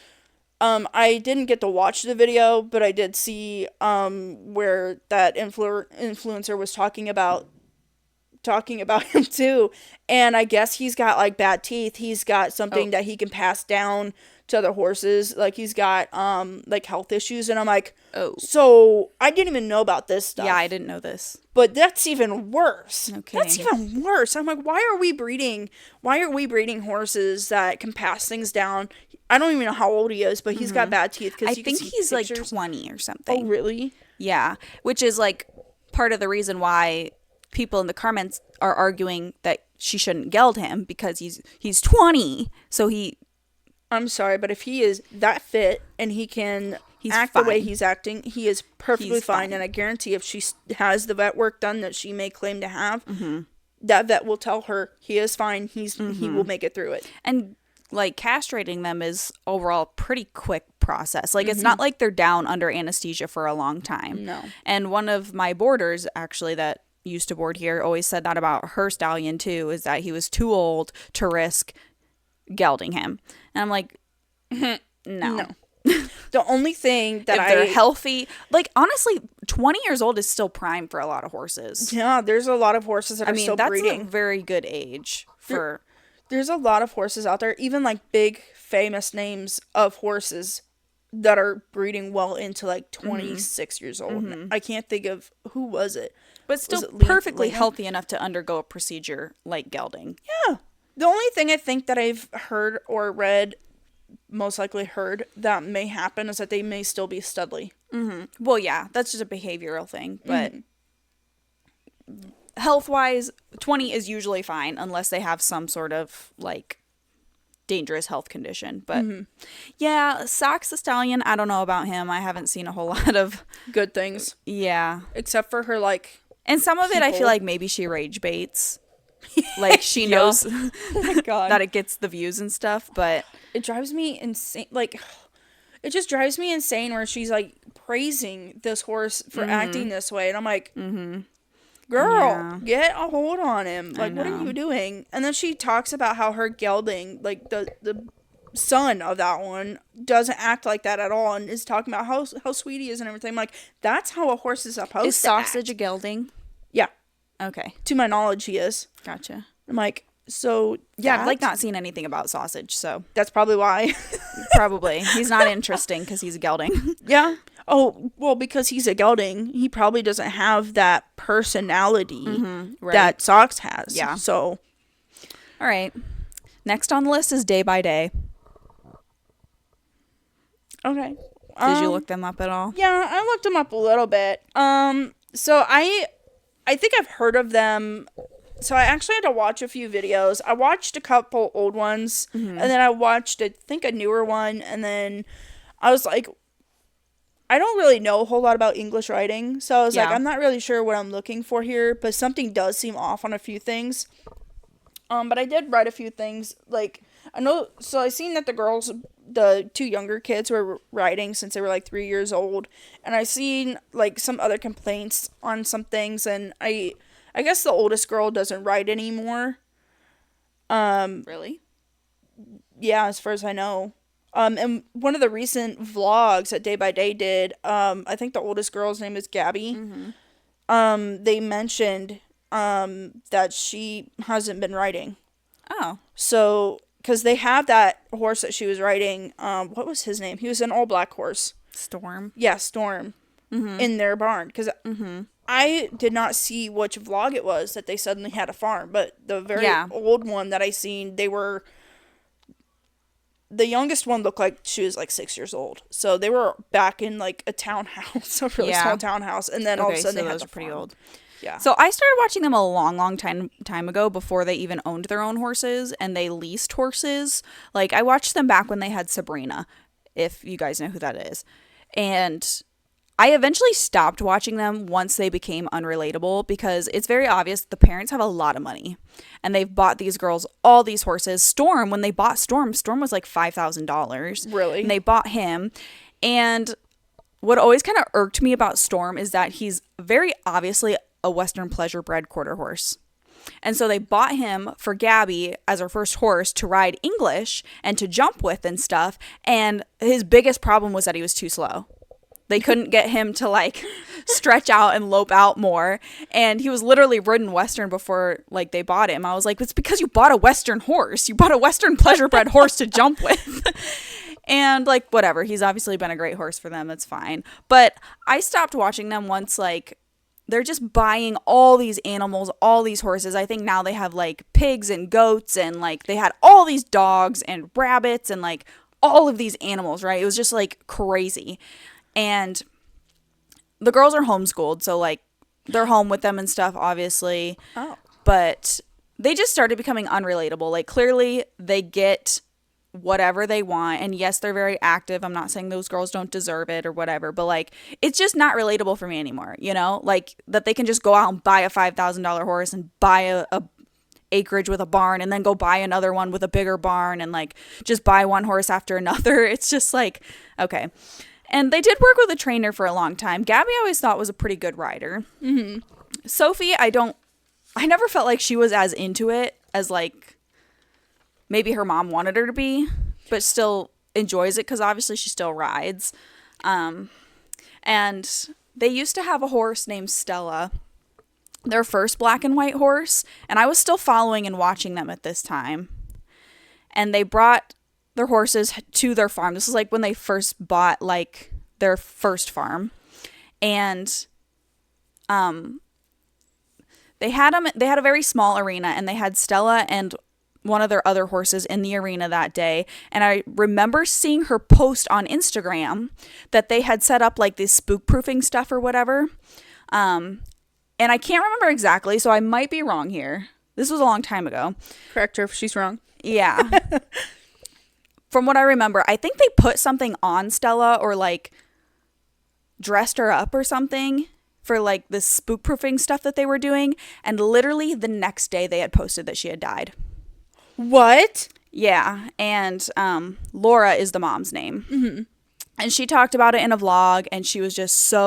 I didn't get to watch the video, but I did see where that influencer was talking about him too. And I guess he's got like bad teeth. He's got something that he can pass down to other horses. Like he's got like health issues. And I'm like, oh, so I didn't even know about this stuff. Yeah, I didn't know this. But that's even worse. Okay. That's even worse. I'm like, why are we breeding horses that can pass things down? I don't even know how old he is, but he's got bad teeth. I think he's like 20 or something. Oh, really? Yeah, which is like part of the reason why people in the comments are arguing that she shouldn't geld him, because he's 20. So I'm sorry, but if he is that fit and he can act fine. The way he's acting, he is perfectly He's fine. fine. And I guarantee if she has the vet work done that she may claim to have, that vet will tell her he is fine. He will make it through it. And like castrating them is overall a pretty quick process. Like it's not like they're down under anesthesia for a long time. No. And one of my boarders actually that used to board here always said that about her stallion too, is that he was too old to risk gelding him. And I'm like, no. The only thing that if they're healthy, like honestly, 20 years old is still prime for a lot of horses. Yeah, there's a lot of horses that are still breeding. That's a very good age for. There's a lot of horses out there, even like big famous names of horses that are breeding well into like 26 years old. I can't think of who was it. But still perfectly healthy enough to undergo a procedure like gelding. Yeah. The only thing I think that I've heard or read, most likely heard, that may happen is that they may still be studly. Well, yeah, that's just a behavioral thing. But health-wise, 20 is usually fine unless they have some sort of like dangerous health condition. But yeah, Sox the Stallion, I don't know about him. I haven't seen a whole lot of good things. Yeah. Except for her like. And some of it I feel like maybe she rage baits. Like she knows that it gets the views and stuff, but it drives me insane. Like it just drives me insane where she's like praising this horse for acting this way, and I'm like, girl, get a hold on him. Like, what are you doing? And then she talks about how her gelding, like the son of that one, doesn't act like that at all, and is talking about how sweet he is and everything. I'm like, that's how a horse is supposed to act. Sausage a gelding? Yeah. Okay. To my knowledge, he is. Gotcha. I'm like, so yeah, I've like not seen anything about sausage, so that's probably why. Probably. He's not interesting because he's a gelding. Yeah. Oh, well, because he's a gelding, he probably doesn't have that personality that Sox has. Yeah. So. All right. Next on the list is Day by Day. Okay. Did you look them up at all? Yeah, I looked them up a little bit. So I think I've heard of them. So I actually had to watch a few videos. I watched a couple old ones, and then I watched, I think, a newer one, and then I was like, I don't really know a whole lot about English writing, so I was like, I'm not really sure what I'm looking for here, but something does seem off on a few things. But I did write a few things, like, I know, so I seen that the two younger kids were riding since they were like 3 years old, and I seen like some other complaints on some things, and I guess the oldest girl doesn't ride anymore. Really? Yeah, as far as I know. And one of the recent vlogs that Day by Day did, I think the oldest girl's name is Gabby. They mentioned that she hasn't been riding. Oh. So, because they have that horse that she was riding, what was his name? He was an all-black horse. Storm? Yeah, Storm. In their barn. Because I did not see which vlog it was that they suddenly had a farm, but the very old one that I seen, the youngest one looked like she was like 6 years old. So they were back in like a townhouse, a really small townhouse, and then all of a sudden they had the pretty farm. old. Yeah. So I started watching them a long time ago, before they even owned their own horses and they leased horses. Like I watched them back when they had Sabrina, if you guys know who that is. And I eventually stopped watching them once they became unrelatable, because it's very obvious the parents have a lot of money and they've bought these girls all these horses. Storm, when they bought Storm was like $5,000. Really? And they bought him. And what always kind of irked me about Storm is that he's very obviously a Western pleasure bred quarter horse. And so they bought him for Gabby as her first horse to ride English and to jump with and stuff. And his biggest problem was that he was too slow. They couldn't get him to like stretch out and lope out more. And he was literally ridden Western before like they bought him. I was like, it's because you bought a Western horse. You bought a Western pleasurebred horse to jump with. And like, whatever. He's obviously been a great horse for them. That's fine. But I stopped watching them once like they're just buying all these animals, all these horses. I think now they have like pigs and goats and like they had all these dogs and rabbits and like all of these animals, right? It was just like crazy. And the girls are homeschooled, so like they're home with them and stuff, obviously. Oh. But they just started becoming unrelatable. Like clearly they get whatever they want, and yes, they're very active. I'm not saying those girls don't deserve it or whatever, but like it's just not relatable for me anymore, you know? Like that they can just go out and buy a $5,000 horse and buy a acreage with a barn and then go buy another one with a bigger barn and like just buy one horse after another. It's just like, okay. And they did work with a trainer for a long time. Gabby I always thought was a pretty good rider. Mm-hmm. Sophie, I never felt like she was as into it as like maybe her mom wanted her to be, but still enjoys it because obviously she still rides. And they used to have a horse named Stella, their first black and white horse, and I was still following and watching them at this time. And they brought their horses to their farm. This is like when they first bought like their first farm. And they had a very small arena, and they had Stella and one of their other horses in the arena that day. And I remember seeing her post on Instagram that they had set up like this spook proofing stuff or whatever. And I can't remember exactly, so I might be wrong here. This was a long time ago. Correct her if she's wrong. Yeah. From what I remember, I think they put something on Stella or like dressed her up or something for like the spook proofing stuff that they were doing. And literally the next day they had posted that she had died. What? Yeah. And Laura is the mom's name. Mm-hmm. And she talked about it in a vlog, and she was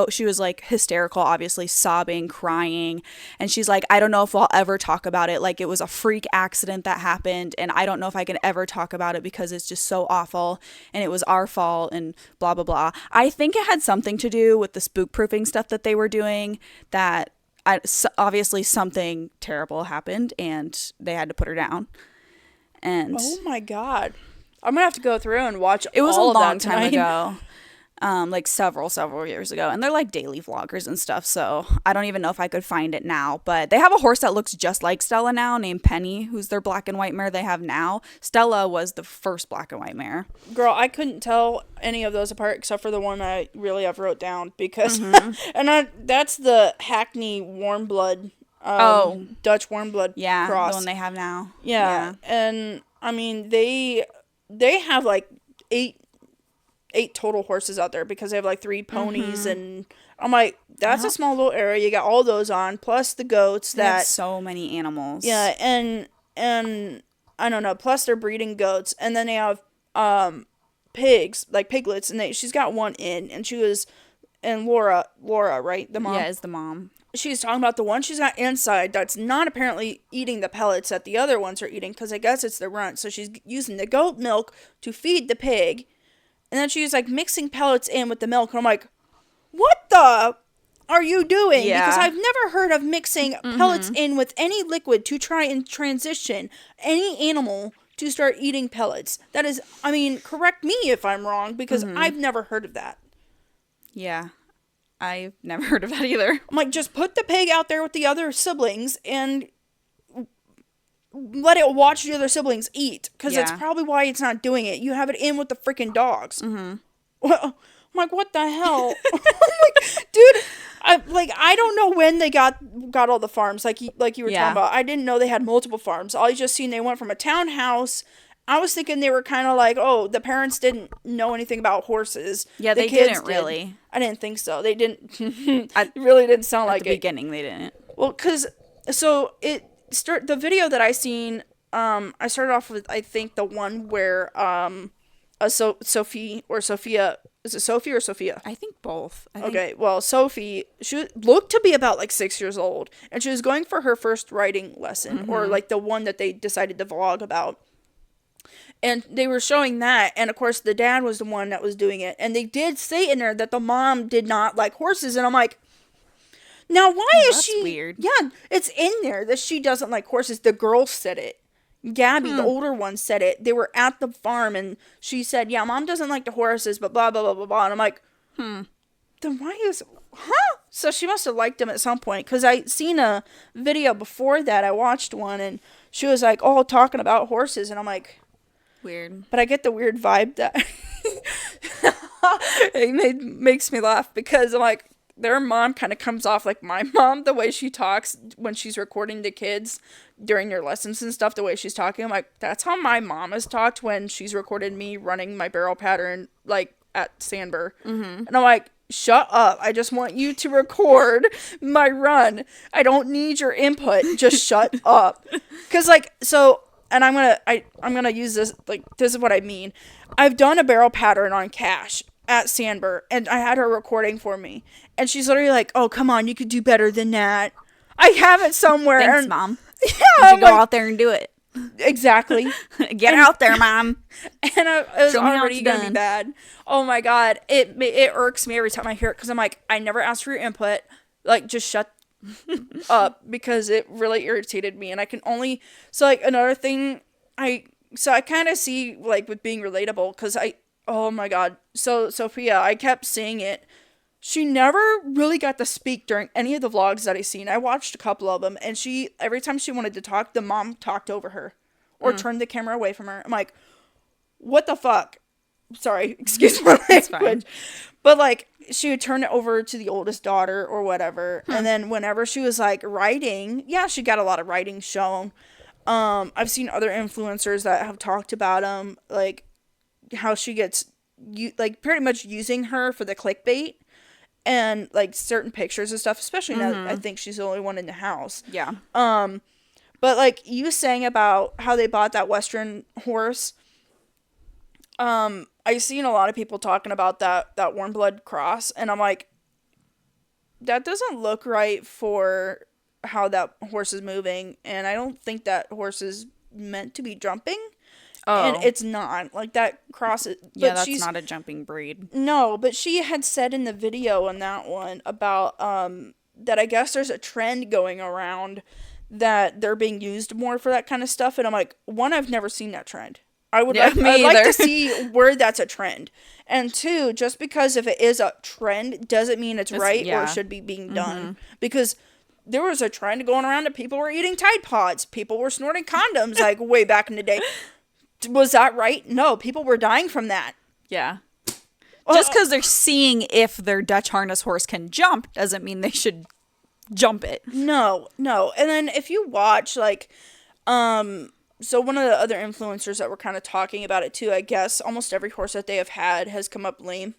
she was like hysterical, obviously sobbing, crying. And she's like, I don't know if I'll ever talk about it. Like it was a freak accident that happened, and I don't know if I can ever talk about it because it's just so awful and it was our fault and blah, blah, blah. I think it had something to do with the spook proofing stuff that they were doing, that obviously something terrible happened and they had to put her down. And oh my God. I'm going to have to go through and watch it was all a of that long time tonight. ago. Like several years ago. And they're like daily vloggers and stuff, so I don't even know if I could find it now. But they have a horse that looks just like Stella now named Penny, who's their black and white mare they have now. Stella was the first black and white mare. Girl, I couldn't tell any of those apart except for the one I really have wrote down because and that's the Hackney warm blood Dutch warm blood cross. The one they have now. Yeah. And I mean they have like eight total horses out there because they have like 3 ponies, and I'm like, that's a small little area. You got all those on, plus the goats They have so many animals. Yeah, and I don't know, plus they're breeding goats, and then they have pigs, like piglets, and she's got one in, and she was, and Laura, right? The mom? Yeah, is the mom. She's talking about the one she's got inside that's not apparently eating the pellets that the other ones are eating, because I guess it's the runt. So she's using the goat milk to feed the pig, and then she's like mixing pellets in with the milk. And I'm like, what the are you doing? Yeah. Because I've never heard of mixing pellets in with any liquid to try and transition any animal to start eating pellets. That is, I mean, correct me if I'm wrong, because I've never heard of that. Yeah. I've never heard of that either. I'm like, just put the pig out there with the other siblings and let it watch the other siblings eat. Because that's probably why it's not doing it. You have it in with the freaking dogs. Well, I'm like, what the hell? I'm like, dude, I don't know when they got all the farms. Like you were talking about. I didn't know they had multiple farms. All I just seen they went from a townhouse. I was thinking they were kind of like, oh, the parents didn't know anything about horses. Yeah, the they kids didn't really. I didn't think so. They didn't. It really didn't sound like it. At the beginning, they didn't. Well, because, so the video that I seen, I started off with, I think, the one where, Sophia Is it Sophie or Sophia? I think both. Okay, well, Sophie, she looked to be about like 6 years old, and she was going for her first riding lesson, or like the one that they decided to vlog about. And they were showing that, and of course the dad was the one that was doing it, and they did say in there that the mom did not like horses, and I'm like, now why is that's she weird. Yeah, it's in there that she doesn't like horses. The girl said it. Gabby, the older one, said it. They were at the farm, and she said, yeah, mom doesn't like the horses, but blah, blah, blah, blah, blah. And I'm like, then why is... Huh? So she must have liked them at some point, because I seen a video before that. I watched one, and she was like, oh, talking about horses, and I'm like... Weird. But I get the weird vibe that... it makes me laugh, because I'm like... Their mom kind of comes off like my mom, the way she talks when she's recording the kids during their lessons and stuff, the way she's talking. I'm like, that's how my mom has talked when she's recorded me running my barrel pattern, like, at Sandburr. And I'm like, shut up. I just want you to record my run. I don't need your input. Just shut up. Because, like, so... And I'm gonna use this, like, this is what I mean. I've done a barrel pattern on Cash at Sandburr, and I had her recording for me. And she's literally like, oh, come on, you could do better than that. I have it somewhere. Thanks, Mom. Yeah, you should go out there and do it. Exactly. Get out there, Mom. And it was already going to be bad. Oh, my God. It irks me every time I hear it, because I'm like, I never asked for your input. Like, just shut up, because it really irritated me. And I can only... So, like, another thing, I kind of see, like, with being relatable, because oh, my God. So, Sophia, I kept seeing it. She never really got to speak during any of the vlogs that I seen. I watched a couple of them, and every time she wanted to talk, the mom talked over her or turned the camera away from her. I'm like, what the fuck? Sorry, excuse my language. But, like, she would turn it over to the oldest daughter or whatever. And then whenever she was, like, writing, yeah, she got a lot of writing shown. I've seen other influencers that have talked about them, like, how she gets, like, pretty much using her for the clickbait. And, like, certain pictures and stuff, especially now I think she's the only one in the house. Yeah. But, like, you saying about how they bought that Western horse, I seen a lot of people talking about that warm blood cross, and I'm like, that doesn't look right for how that horse is moving, and I don't think that horse is meant to be jumping. Oh. And it's not. Like, that cross... Yeah, that's not a jumping breed. No, but she had said in the video on that one about, that I guess there's a trend going around that they're being used more for that kind of stuff. And I'm like, one, I've never seen that trend. I'd like to see where that's a trend. And two, just because if it is a trend doesn't mean it's right or should be being done. Because... There was a trend going around that people were eating Tide Pods. People were snorting condoms, like, way back in the day. Was that right? No, people were dying from that. Yeah. Just because they're seeing if their Dutch harness horse can jump doesn't mean they should jump it. No. And then if you watch, like, so one of the other influencers that were kind of talking about it too, I guess almost every horse that they have had has come up lame.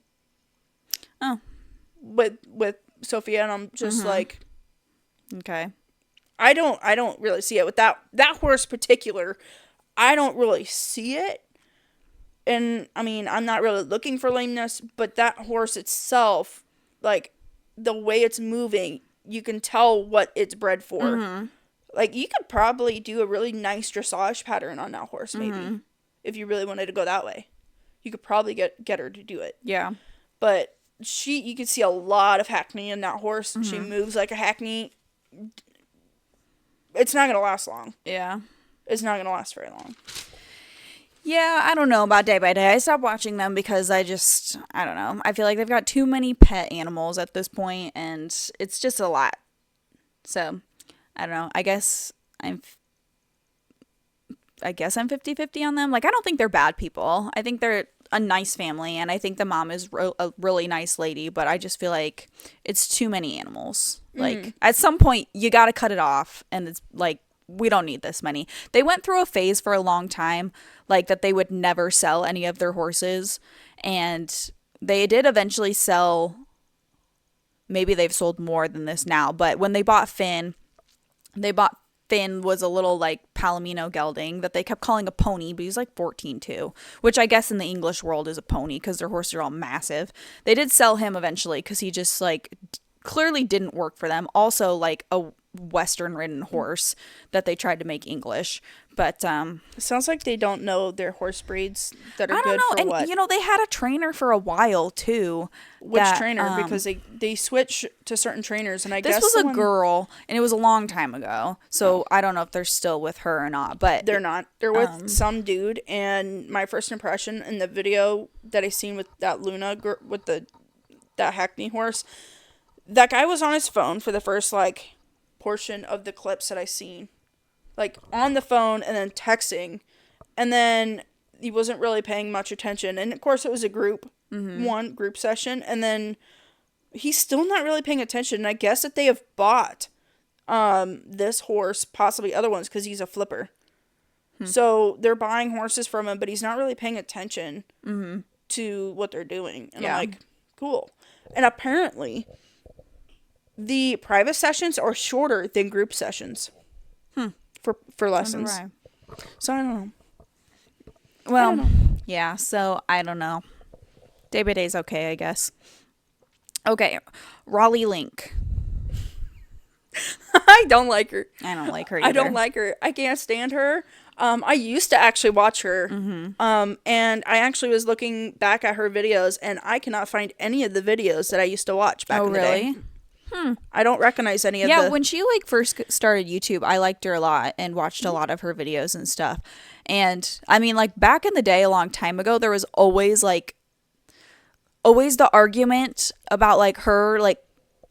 Oh. With Sophia, and I'm just like... Okay. I don't really see it with that horse particular. I don't really see it. And I mean, I'm not really looking for lameness, but that horse itself, like, the way it's moving, you can tell what it's bred for. Like, you could probably do a really nice dressage pattern on that horse, maybe, if you really wanted to go that way. You could probably get her to do it. Yeah. But you could see a lot of hackney in that horse. She moves like a hackney. It's not going to last long. Yeah. It's not going to last very long. Yeah, I don't know about Day by Day. I stopped watching them because I don't know. I feel like they've got too many pet animals at this point, and it's just a lot. So, I don't know. I guess I'm 50-50 on them. Like, I don't think they're bad people. I think they're a nice family, and I think the mom is a really nice lady, but I just feel like it's too many animals. Like, at some point, you gotta cut it off, and it's like, we don't need this many. They went through a phase for a long time, like, that they would never sell any of their horses, and they did eventually sell. Maybe they've sold more than this now, but when they bought Finn, they bought Finn was a little like Palomino gelding that they kept calling a pony, but he's like 14 too, which I guess in the English world is a pony because their horses are all massive. They did sell him eventually because he just like clearly didn't work for them. Also like a Western ridden horse that they tried to make English. But it sounds like they don't know their horse breeds that are I don't good know. for And what. you know, they had a trainer for a while too. Which that, trainer? Because they switch to certain trainers, and I guess this was a girl, and it was a long time ago. So I don't know if they're still with her or not. But they're not. They're with some dude. And my first impression in the video that I seen with that Luna with that Hackney horse, that guy was on his phone for the first like portion of the clips that I seen, like on the phone and then texting, and then he wasn't really paying much attention. And of course, it was a group group session, and then he's still not really paying attention. And I guess that they have bought this horse, possibly other ones, because he's a flipper. So they're buying horses from him, but he's not really paying attention to what they're doing. And I'm like, cool. And apparently, the private sessions are shorter than group sessions for lessons. So I don't know. Well, yeah, so I don't know. Day by day's okay, I guess. Okay, Raleigh Link. I don't like her. I don't like her either. I don't like her. I can't stand her. I used to actually watch her. And I actually was looking back at her videos, and I cannot find any of the videos that I used to watch back in the day. I don't recognize any of the... Yeah, when she like first started YouTube, I liked her a lot and watched a lot of her videos and stuff. And I mean, like back in the day, a long time ago, there was always the argument about like her like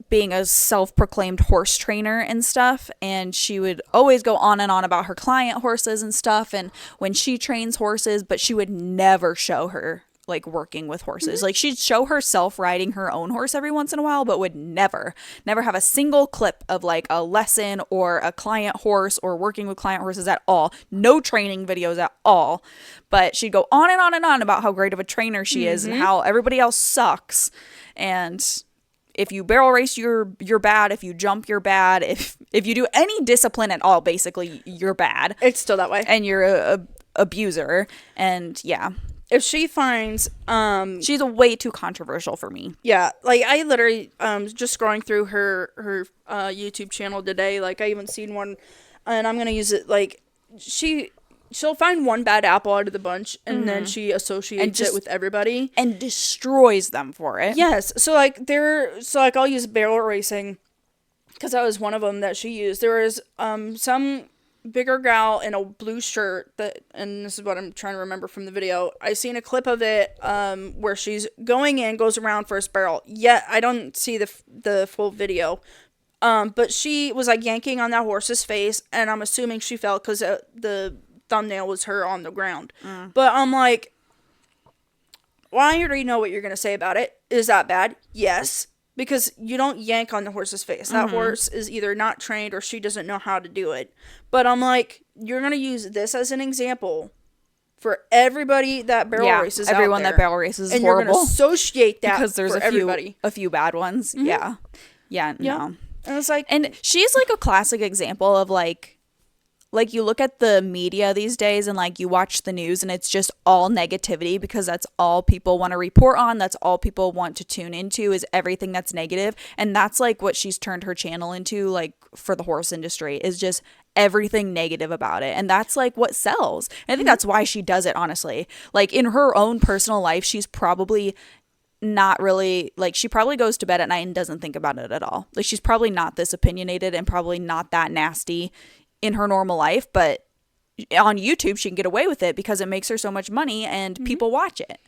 being a self-proclaimed horse trainer and stuff, and she would always go on and on about her client horses and stuff and when she trains horses, but she would never show her like working with horses. Like she'd show herself riding her own horse every once in a while, but would never have a single clip of like a lesson or a client horse or working with client horses at all. No training videos at all. But she'd go on and on and on about how great of a trainer she is and how everybody else sucks. And if you barrel race, you're bad. If you jump, you're bad. If you do any discipline at all, basically, you're bad. It's still that way. And you're a abuser. And yeah. If she finds she's a way too controversial for me. Yeah, like I literally just scrolling through her YouTube channel today, like I even seen one, and I'm gonna use it, like she'll find one bad apple out of the bunch, and then she associates it with everybody and destroys them for it. Yes, so I'll use barrel racing because that was one of them that she used. There was some bigger gal in a blue shirt and this is what I'm trying to remember from the video. I seen a clip of it where she's goes around first barrel. Yeah, I don't see the full video. But she was like yanking on that horse's face, and I'm assuming she fell because the thumbnail was her on the ground. But I'm like, well, I already know what you're gonna say about it. Is that bad? Yes. Because you don't yank on the horse's face. That horse is either not trained or she doesn't know how to do it. But I'm like, you're going to use this as an example for everybody that barrel races everyone out there. That barrel races is and horrible. You're going to associate that because there's a few bad ones. Yeah. No. And it's like... And she's like a classic example of like you look at the media these days and like you watch the news and it's just all negativity because that's all people want to report on. That's all people want to tune into is everything that's negative. And that's like what she's turned her channel into, like for the horse industry, is just everything negative about it. And that's like what sells. And I think that's why she does it, honestly. Like in her own personal life, she's probably not really, like, she probably goes to bed at night and doesn't think about it at all. Like she's probably not this opinionated and probably not that nasty in her normal life, but on YouTube she can get away with it because it makes her so much money and people watch it.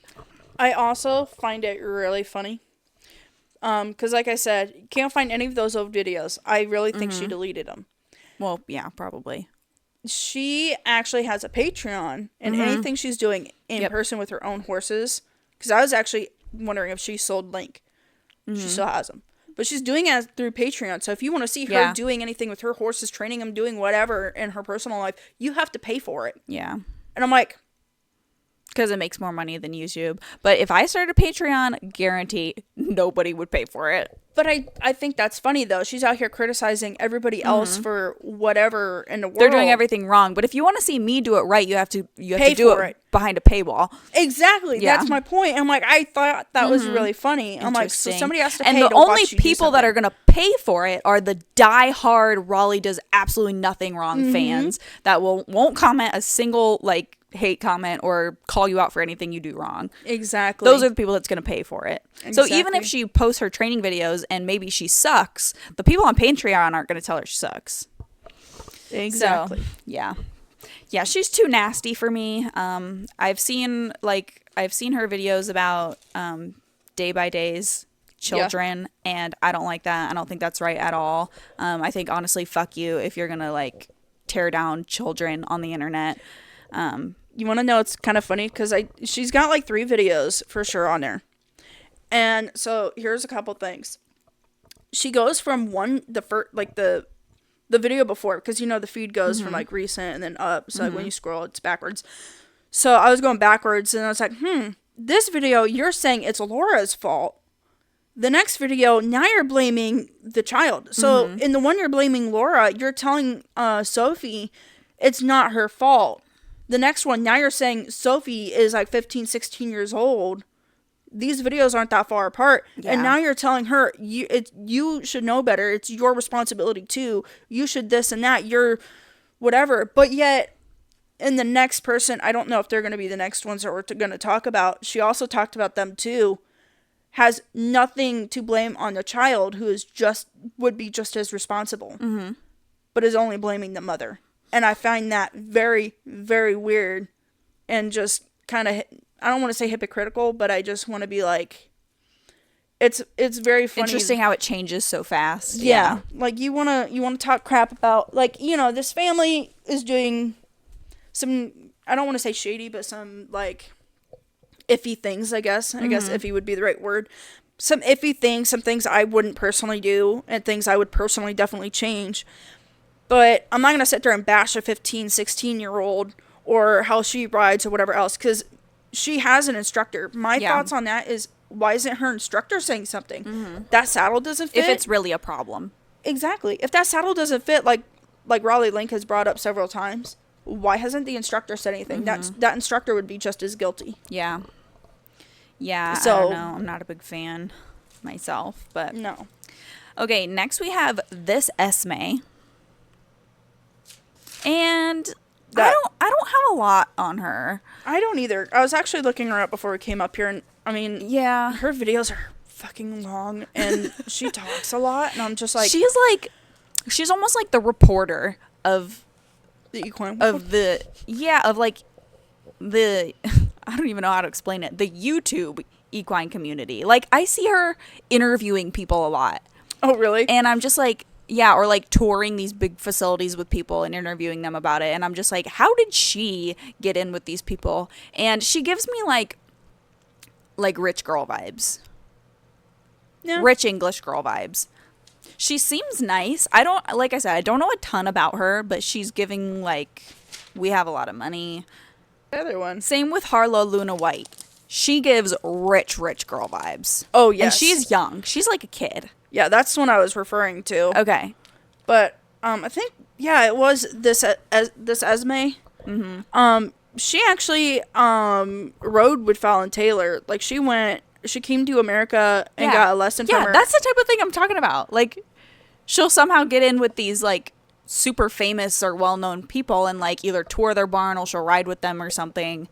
I also find it really funny because like I said, you can't find any of those old videos. I really think she deleted them. Well, yeah, probably. She actually has a Patreon, and anything she's doing in person with her own horses, because I was actually wondering if she sold Link. She still has them. But she's doing it through Patreon. So if you want to see her doing anything with her horses, training them, doing whatever in her personal life, you have to pay for it. Yeah. And I'm like... Because it makes more money than YouTube. But if I started a Patreon, guarantee nobody would pay for it. But I think that's funny, though. She's out here criticizing everybody else for whatever in the world. They're doing everything wrong. But if you want to see me do it right, you have to Pay do for it behind a paywall. Exactly. Yeah. That's my point. I'm like, I thought that was really funny. I'm like, so somebody has to pay and the to only watch you do people that something. are going to pay for it are the diehard Raleigh does absolutely nothing wrong fans that won't comment a single like hate comment or call you out for anything you do wrong. Exactly. Those are the people that's going to pay for it. Exactly. So even if she posts her training videos and maybe she sucks, the people on Patreon aren't going to tell her she sucks. Exactly. So, yeah. Yeah, she's too nasty for me. I've seen her videos about day by days children, and I don't like that. I don't think that's right at all. I think honestly, fuck you if you're gonna like tear down children on the internet. You want to know, it's kind of funny because she's got like 3 videos for sure on there. And so here's a couple things. She goes from the video before, because the feed goes from like recent and then up. So like when you scroll, it's backwards. So I was going backwards and I was like, this video, you're saying it's Laura's fault. The next video, now you're blaming the child. So in the one you're blaming Laura, you're telling Sophie it's not her fault. The next one, now you're saying Sophie is like 15, 16 years old. These videos aren't that far apart. Yeah. And now you're telling her, you should know better. It's your responsibility too. You should this and that. You're whatever. But yet, in the next person, I don't know if they're going to be the next ones that we're going to talk about. She also talked about them too. Has nothing to blame on the child who would be just as responsible. But is only blaming the mother. And I find that very, very weird and just kind of, I don't want to say hypocritical, but I just want to be like, it's very funny. Interesting how it changes so fast. Yeah. Like you want to talk crap about, like, this family is doing some, I don't want to say shady, but some like iffy things, I guess. I guess iffy would be the right word. Some iffy things, some things I wouldn't personally do and things I would personally definitely change. But I'm not going to sit there and bash a 15, 16-year-old or how she rides or whatever else, because she has an instructor. My thoughts on that is, why isn't her instructor saying something? That saddle doesn't fit. If it's really a problem. Exactly. If that saddle doesn't fit, like Raleigh Link has brought up several times, why hasn't the instructor said anything? That instructor would be just as guilty. Yeah. Yeah, so, I don't know. I'm not a big fan myself, but... No. Okay, next we have this Esme. And I don't have a lot on her. I don't either. I was actually looking her up before we came up here, and I mean, yeah, her videos are fucking long, and she talks a lot, and I'm just like, she's almost like the reporter of the equine of the I don't even know how to explain it. The YouTube equine community. Like, I see her interviewing people a lot. Oh, really? And I'm just like, yeah, or like touring these big facilities with people and interviewing them about it. And I'm just like, how did she get in with these people? And she gives me like rich girl vibes. Yeah. Rich English girl vibes. She seems nice. Like I said, I don't know a ton about her, but she's giving like, we have a lot of money. The other one. Same with Harlow Luna White. She gives rich girl vibes. Oh, yes. And she's young. She's like a kid. Yeah, that's the one I was referring to. Okay. But I think, yeah, it was this Esme. She actually rode with Fallon Taylor. Like, she came to America and got a lesson from her. Yeah, that's the type of thing I'm talking about. Like, she'll somehow get in with these, like, super famous or well-known people and, like, either tour their barn or she'll ride with them or something.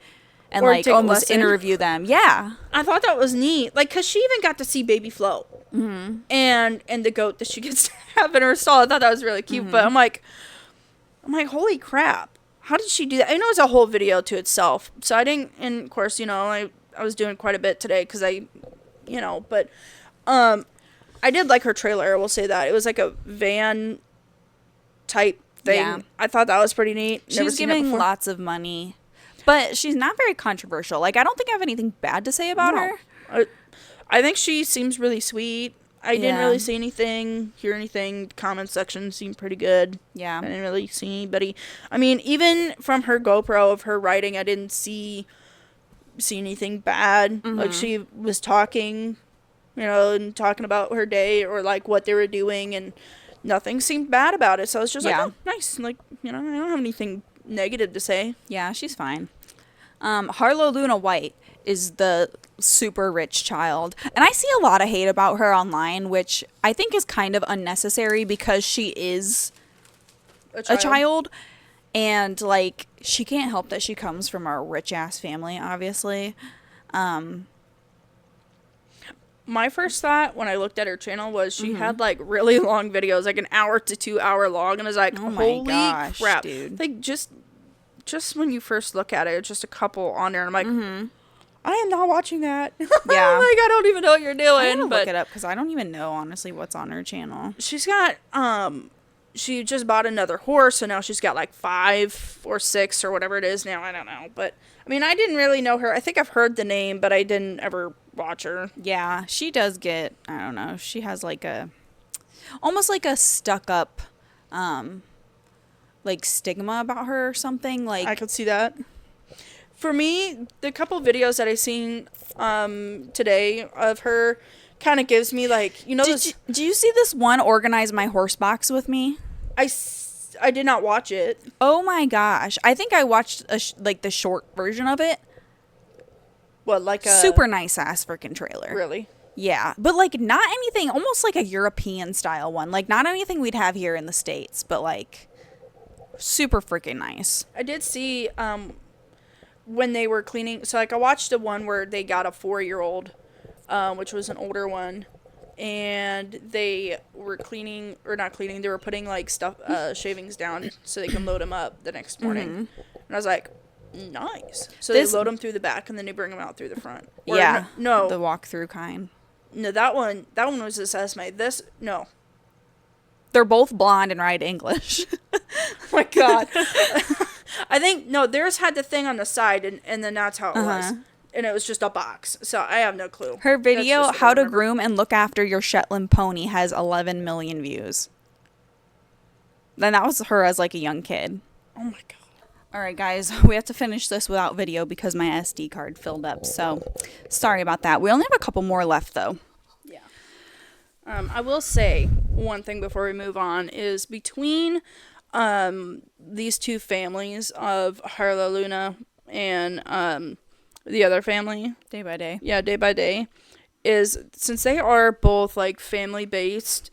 And, or like, almost interview them. Yeah. I thought that was neat. Like, because she even got to see Baby Flo. And the goat that she gets to have in her stall. I thought that was really cute. But I'm like, holy crap. How did she do that? I know it's a whole video to itself. So I didn't, and of course, I was doing quite a bit today because but I did like her trailer. I will say that. It was like a van type thing. Yeah. I thought that was pretty neat. She's giving lots of money. But she's not very controversial. Like, I don't think I have anything bad to say about her. I think she seems really sweet. I didn't really see anything, hear anything. Comment section seemed pretty good. Yeah. I didn't really see anybody. I mean, even from her GoPro of her riding, I didn't see anything bad. Like, she was talking you know, and talking about her day or like what they were doing, and nothing seemed bad about it. So I was just like, oh, nice. Like, you know, I don't have anything negative to say. Yeah, she's fine. Harlow Luna White is the super rich child. And I see a lot of hate about her online, which I think is kind of unnecessary because she is a child. And, like, she can't help that she comes from a rich-ass family, obviously. My first thought when I looked at her channel was she had, like, really long videos, like an hour to 2 hour long. And I was like, oh my holy gosh, crap. dude. Like, just when you first look at it, just a couple on there. And I'm like, I am not watching that. Yeah. Like, I don't even know what you're doing. I'm gonna look it up because I don't even know, honestly, what's on her channel. She's got, she just bought another horse, so now she's got like 5 or 6 or whatever it is now. I don't know. But, I mean, I didn't really know her. I think I've heard the name, but I didn't ever watch her. Yeah, she does get, I don't know, she has like almost like a stuck up, like stigma about her or something. Like, I could see that. For me, the couple videos that I seen today of her kind of gives me like, you know, do you see this one Organize My Horse box with me? I did not watch it. Oh my gosh, I think I watched like the short version of it. What, like a super nice ass freaking trailer? Really? Yeah, but like not anything, almost like a European style one, like not anything we'd have here in the States, but like super freaking nice. I did see when they were cleaning, so like I watched the one where they got a 4-year-old, which was an older one, and they were cleaning, or not cleaning, they were putting like stuff, shavings down so they can load them up the next morning. And I was like, nice. So they load them through the back and then they bring them out through the front. Or yeah. No. The walk-through kind. No, that one was this Esme. This, no. They're both blonde and write English. Oh my God. I think, no, theirs had the thing on the side, and then that's how it was. And it was just a box. So I have no clue. Her video, How to Groom and Look After Your Shetland Pony, has 11 million views. Then that was her as like a young kid. Oh my God. All right, guys, we have to finish this without video because my SD card filled up. So sorry about that. We only have a couple more left, though. Yeah. I will say one thing before we move on is between these two families of Harlow Luna and the other family. Day by day. Yeah, Day by Day. Is since they are both like family based,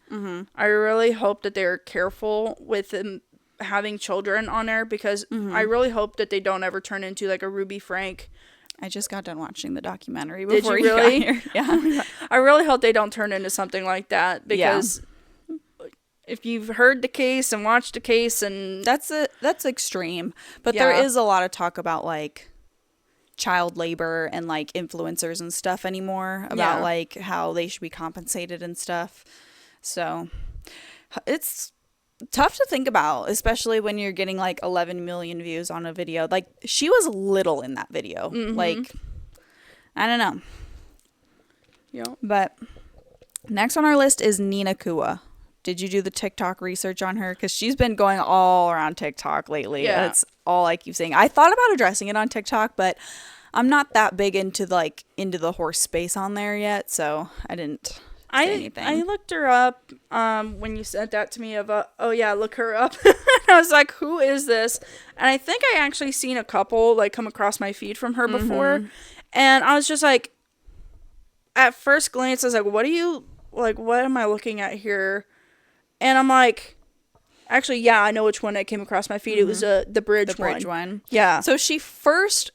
I really hope that they're careful with them having children on there, because I really hope that they don't ever turn into like a Ruby Frank. I just got done watching the documentary before you really? got here. Yeah. I really hope they don't turn into something like that, because if you've heard the case and watched the case, and that's extreme. But there is a lot of talk about like child labor and like influencers and stuff anymore about like how they should be compensated and stuff. So it's tough to think about, especially when you're getting like 11 million views on a video. Like, she was little in that video. Like, I don't know. Yeah. But next on our list is Nina Kua. Did you do the TikTok research on her? Because she's been going all around TikTok lately. Yeah. That's all I keep saying. I thought about addressing it on TikTok, but I'm not that big into the horse space on there yet, so I didn't say anything. I looked her up when you sent that to me of look her up. I was like, who is this? And I think I actually seen a couple like come across my feed from her before, and I was just like, at first glance I was like, what am I looking at here? And I'm like, actually, yeah, I know which one I came across my feed. It was the bridge one. Yeah. So she first,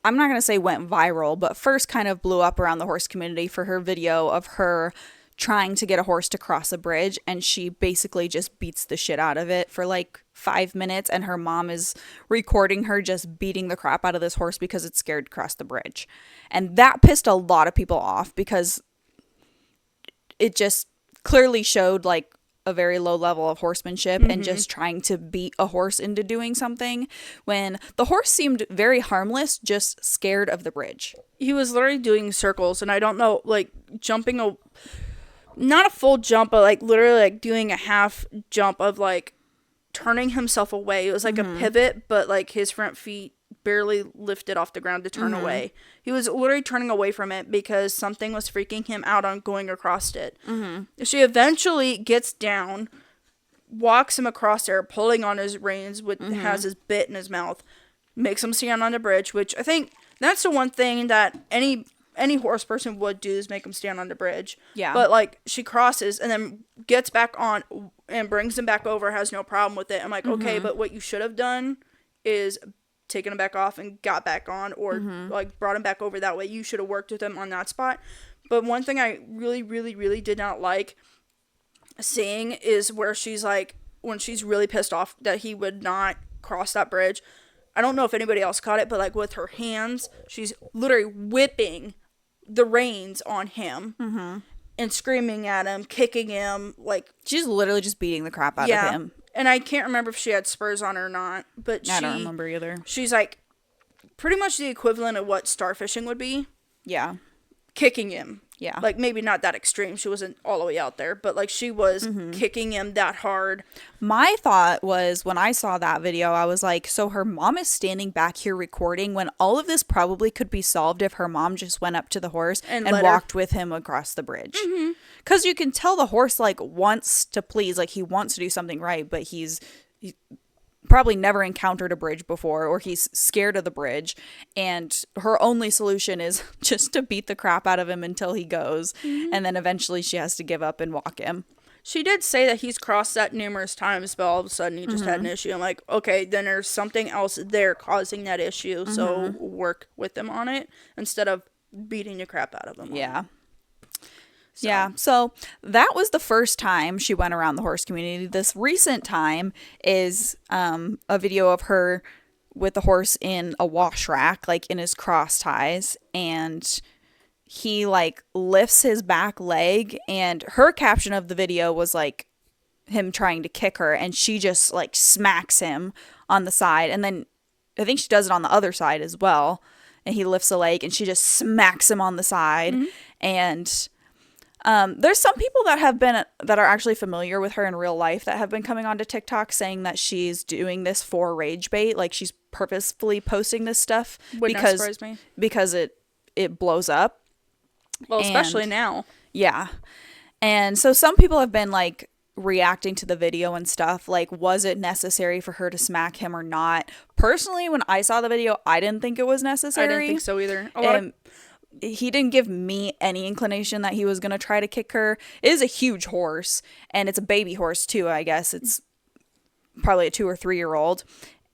I'm not going to say went viral, but first kind of blew up around the horse community for her video of her trying to get a horse to cross a bridge, and she basically just beats the shit out of it for like 5 minutes, and her mom is recording her just beating the crap out of this horse because it's scared to cross the bridge. And that pissed a lot of people off because it just clearly showed like a very low level of horsemanship and just trying to beat a horse into doing something when the horse seemed very harmless, just scared of the bridge. He was literally doing circles, and I don't know, like jumping not a full jump, but like literally like doing a half jump of like turning himself away. It was like a pivot, but like his front feet barely lifted off the ground to turn away. He was literally turning away from it because something was freaking him out on going across it. She eventually gets down, walks him across there, pulling on his reins, has his bit in his mouth, makes him stand on the bridge, which I think that's the one thing that any horse person would do, is make him stand on the bridge. Yeah. But, like, she crosses and then gets back on and brings him back over, has no problem with it. I'm like, okay, but what you should have done is taken him back off and got back on, or, like, brought him back over that way. You should have worked with him on that spot. But one thing I really, really, really did not like seeing is where she's, like, when she's really pissed off that he would not cross that bridge. I don't know if anybody else caught it, but, like, with her hands, she's literally whipping the reins on him and screaming at him, kicking him, like, she's literally just beating the crap out of him. And I can't remember if she had spurs on or not, but I don't remember either. She's, like, pretty much the equivalent of what starfishing would be. Yeah. Kicking him. Yeah. Like, maybe not that extreme. She wasn't all the way out there, but, like, she was kicking him that hard. My thought was, when I saw that video, I was like, so her mom is standing back here recording when all of this probably could be solved if her mom just went up to the horse and walked with him across the bridge. Because you can tell the horse, like, wants to please, like, he wants to do something right, but he probably never encountered a bridge before, or he's scared of the bridge, and her only solution is just to beat the crap out of him until he goes, and then eventually she has to give up and walk him. She did say that he's crossed that numerous times, but all of a sudden he just had an issue. I'm like, okay, then there's something else there causing that issue, so work with them on it instead of beating the crap out of them. Yeah. Yeah, so that was the first time she went around the horse community. This recent time is a video of her with the horse in a wash rack, like in his cross ties, and he, like, lifts his back leg, and her caption of the video was, like, him trying to kick her, and she just, like, smacks him on the side, and then I think she does it on the other side as well, and he lifts a leg, and she just smacks him on the side, and there's some people that are actually familiar with her in real life that have been coming onto TikTok saying that she's doing this for rage bait, like she's purposefully posting this stuff Wouldn't that surprise me. Because it blows up. Well, especially now. Yeah. And so some people have been, like, reacting to the video and stuff, like, was it necessary for her to smack him or not? Personally, when I saw the video, I didn't think it was necessary. I didn't think so either. He didn't give me any inclination that he was going to try to kick her. It is a huge horse, and it's a baby horse too, I guess. It's probably a 2 or 3 year old.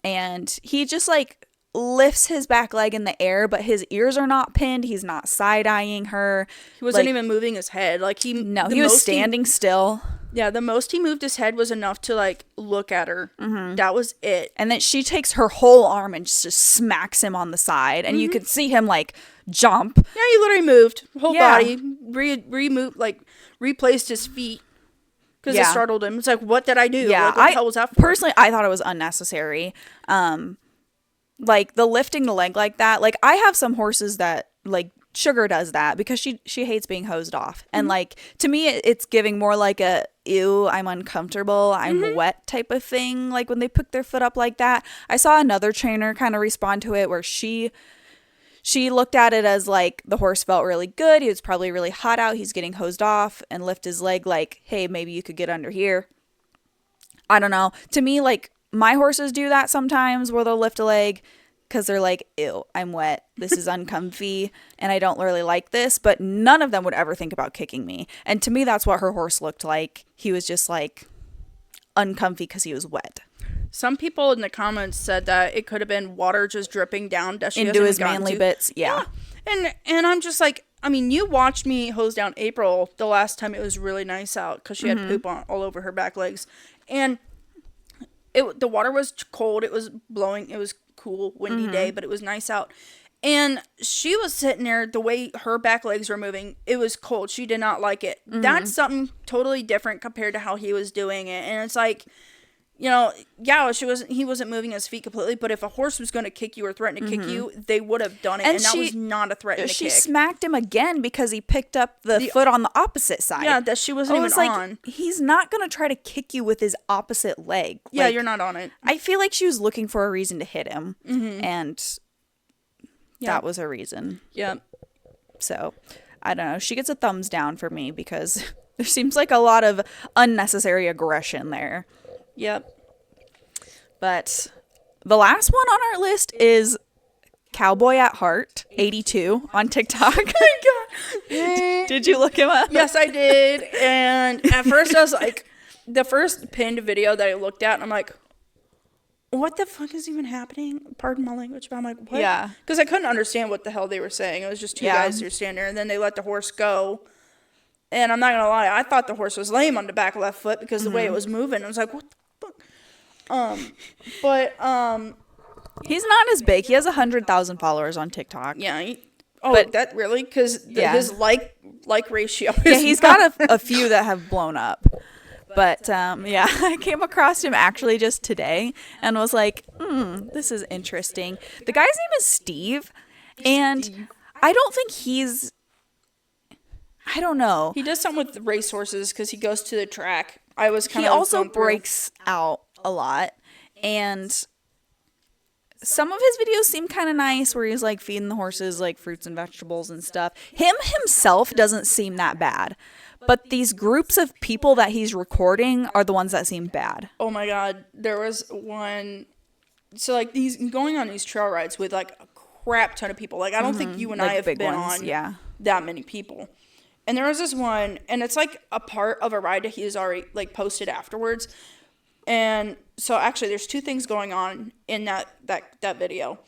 And he just, like, lifts his back leg in the air, but his ears are not pinned. He's not side-eyeing her. He wasn't even moving his head. Like, he was standing still. Yeah, the most he moved his head was enough to, like, look at her. That was it. And then she takes her whole arm and just smacks him on the side. And you could see him, like, jump. Yeah, he literally moved. Whole body. Replaced his feet. Because it startled him. It's like, what did I do? Yeah, like, what the hell was that for? Personally, I thought it was unnecessary. Like, the lifting the leg like that. Like, I have some horses that, like, Sugar does that because she hates being hosed off. And, like, to me, it's giving more like a, ew, I'm uncomfortable, I'm wet type of thing. Like, when they pick their foot up like that. I saw another trainer kind of respond to it where she looked at it as, like, the horse felt really good. He was probably really hot out. He's getting hosed off, and lift his leg like, hey, maybe you could get under here. I don't know. To me, like, my horses do that sometimes where they'll lift a leg because they're like, ew, I'm wet. This is uncomfy, and I don't really like this. But none of them would ever think about kicking me. And to me, that's what her horse looked like. He was just, like, uncomfy because he was wet. Some people in the comments said that it could have been water just dripping down into his manly bits. Yeah. And I'm just like, I mean, you watched me hose down April the last time it was really nice out because she had poop all over her back legs. And the water was cold. It was blowing. It was cool, windy day, but it was nice out. And she was sitting there, the way her back legs were moving, it was cold. She did not like it. That's something totally different compared to how he was doing it. And it's like, you know, yeah, he wasn't moving his feet completely, but if a horse was going to kick you or threaten to kick you, they would have done it, and that was not a threat to she kick. She smacked him again because he picked up the foot on the opposite side. Yeah, that she wasn't even on. He's not going to try to kick you with his opposite leg. Yeah, like, you're not on it. I feel like she was looking for a reason to hit him, and that was her reason. Yeah. So, I don't know. She gets a thumbs down for me because there seems like a lot of unnecessary aggression there. Yep. But the last one on our list is Cowboy at Heart 82 on TikTok. Oh my God. Did you look him up? Yes, I did. And at first I was like, the first pinned video that I looked at, and I'm like, what the fuck is even happening? Pardon my language, but I'm like, what? Yeah. Because I couldn't understand what the hell they were saying. It was just two guys who were standing there, and then they let the horse go. And I'm not going to lie, I thought the horse was lame on the back left foot because the way it was moving. I was like, what the fuck? He's not as big. He has 100,000 followers on TikTok. Yeah. But that really? Because his like ratio is yeah, he's got a few that have blown up. But, yeah, I came across him actually just today and was like, this is interesting. The guy's name is Steve, and I don't think I don't know. He does something with racehorses because he goes to the track. I was kind of. He also breaks out a lot, and some of his videos seem kind of nice where he's like feeding the horses like fruits and vegetables and stuff. Him himself doesn't seem that bad, but these groups of people that he's recording are the ones that seem bad. Oh my God, there was one. So like he's going on these trail rides with like a crap ton of people. Like I don't think you and I have been on that many people. And there was this one, and it's like a part of a ride that he has already like posted afterwards. And so actually there's two things going on in that video.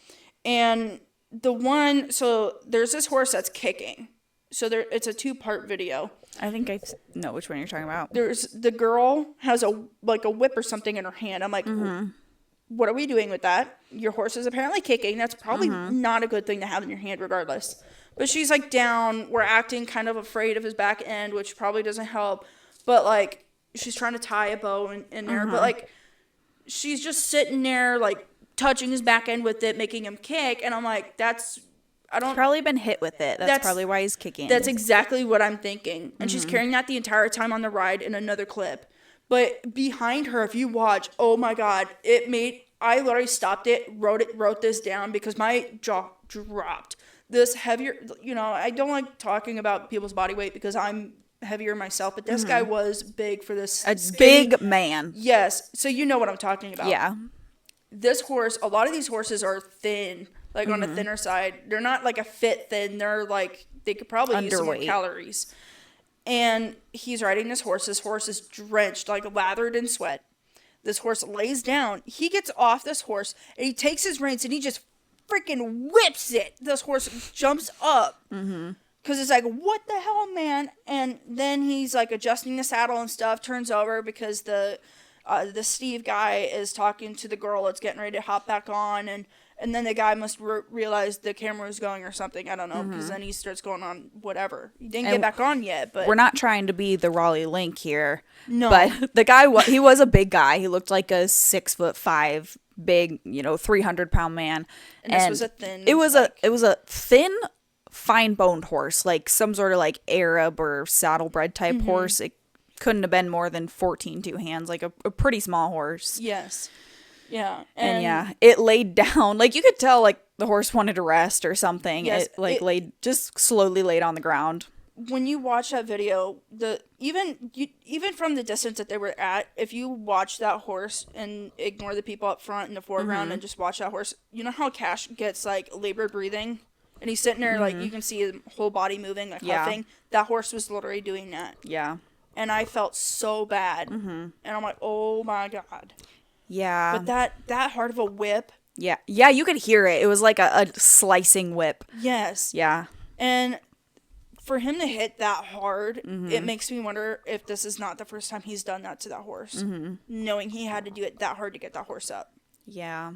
And the one, so there's this horse that's kicking. So it's a 2-part video. I think I know which one you're talking about. There's the girl has a whip or something in her hand. I'm like, what are we doing with that? Your horse is apparently kicking. That's probably not a good thing to have in your hand regardless. But she's like down. We're acting kind of afraid of his back end, which probably doesn't help. But like she's trying to tie a bow in there. But like she's just sitting there like touching his back end with it, making him kick. And I'm like, he's probably been hit with it. That's probably why he's kicking. That's exactly what I'm thinking. And she's carrying that the entire time on the ride in another clip. But behind her, if you watch, oh my God, I literally stopped it, wrote this down because my jaw dropped. This heavier, I don't like talking about people's body weight because I'm heavier myself, but this guy was big for this. Big man. Yes. So you know what I'm talking about. Yeah. This horse, a lot of these horses are thin, like on the thinner side. They're not like a fit thin. They're like, they could probably use some more calories. And he's riding this horse. This horse is drenched, like lathered in sweat. This horse lays down. He gets off this horse and he takes his reins and he just freaking whips it. This horse jumps up because it's like, what the hell, man? And then he's like adjusting the saddle and stuff, turns over because the Steve guy is talking to the girl that's getting ready to hop back on, and then the guy must realize the camera was going or something. I don't know, because then he starts going on whatever. He didn't get back on yet, but... We're not trying to be the Raleigh Link here. No. But the guy, he was a big guy. He looked like a 6'5", big, 300-pound man. And this was a thin... It was a thin, fine-boned horse, like some sort of like Arab or saddlebred type horse. It couldn't have been more than 14 two hands, like a pretty small horse. Yes. Yeah. And yeah, it laid down. Like you could tell like the horse wanted to rest or something. Yes, it just slowly laid on the ground. When you watch that video, even from the distance that they were at, if you watch that horse and ignore the people up front in the foreground and just watch that horse, you know how Cash gets like labored breathing? And he's sitting there like you can see his whole body moving, like huffing. That horse was literally doing that. Yeah. And I felt so bad. And I'm like, oh my God. Yeah. But that hard of a whip. Yeah. Yeah, you could hear it. It was like a slicing whip. Yes. Yeah. And for him to hit that hard, it makes me wonder if this is not the first time he's done that to that horse. Knowing he had to do it that hard to get that horse up. Yeah.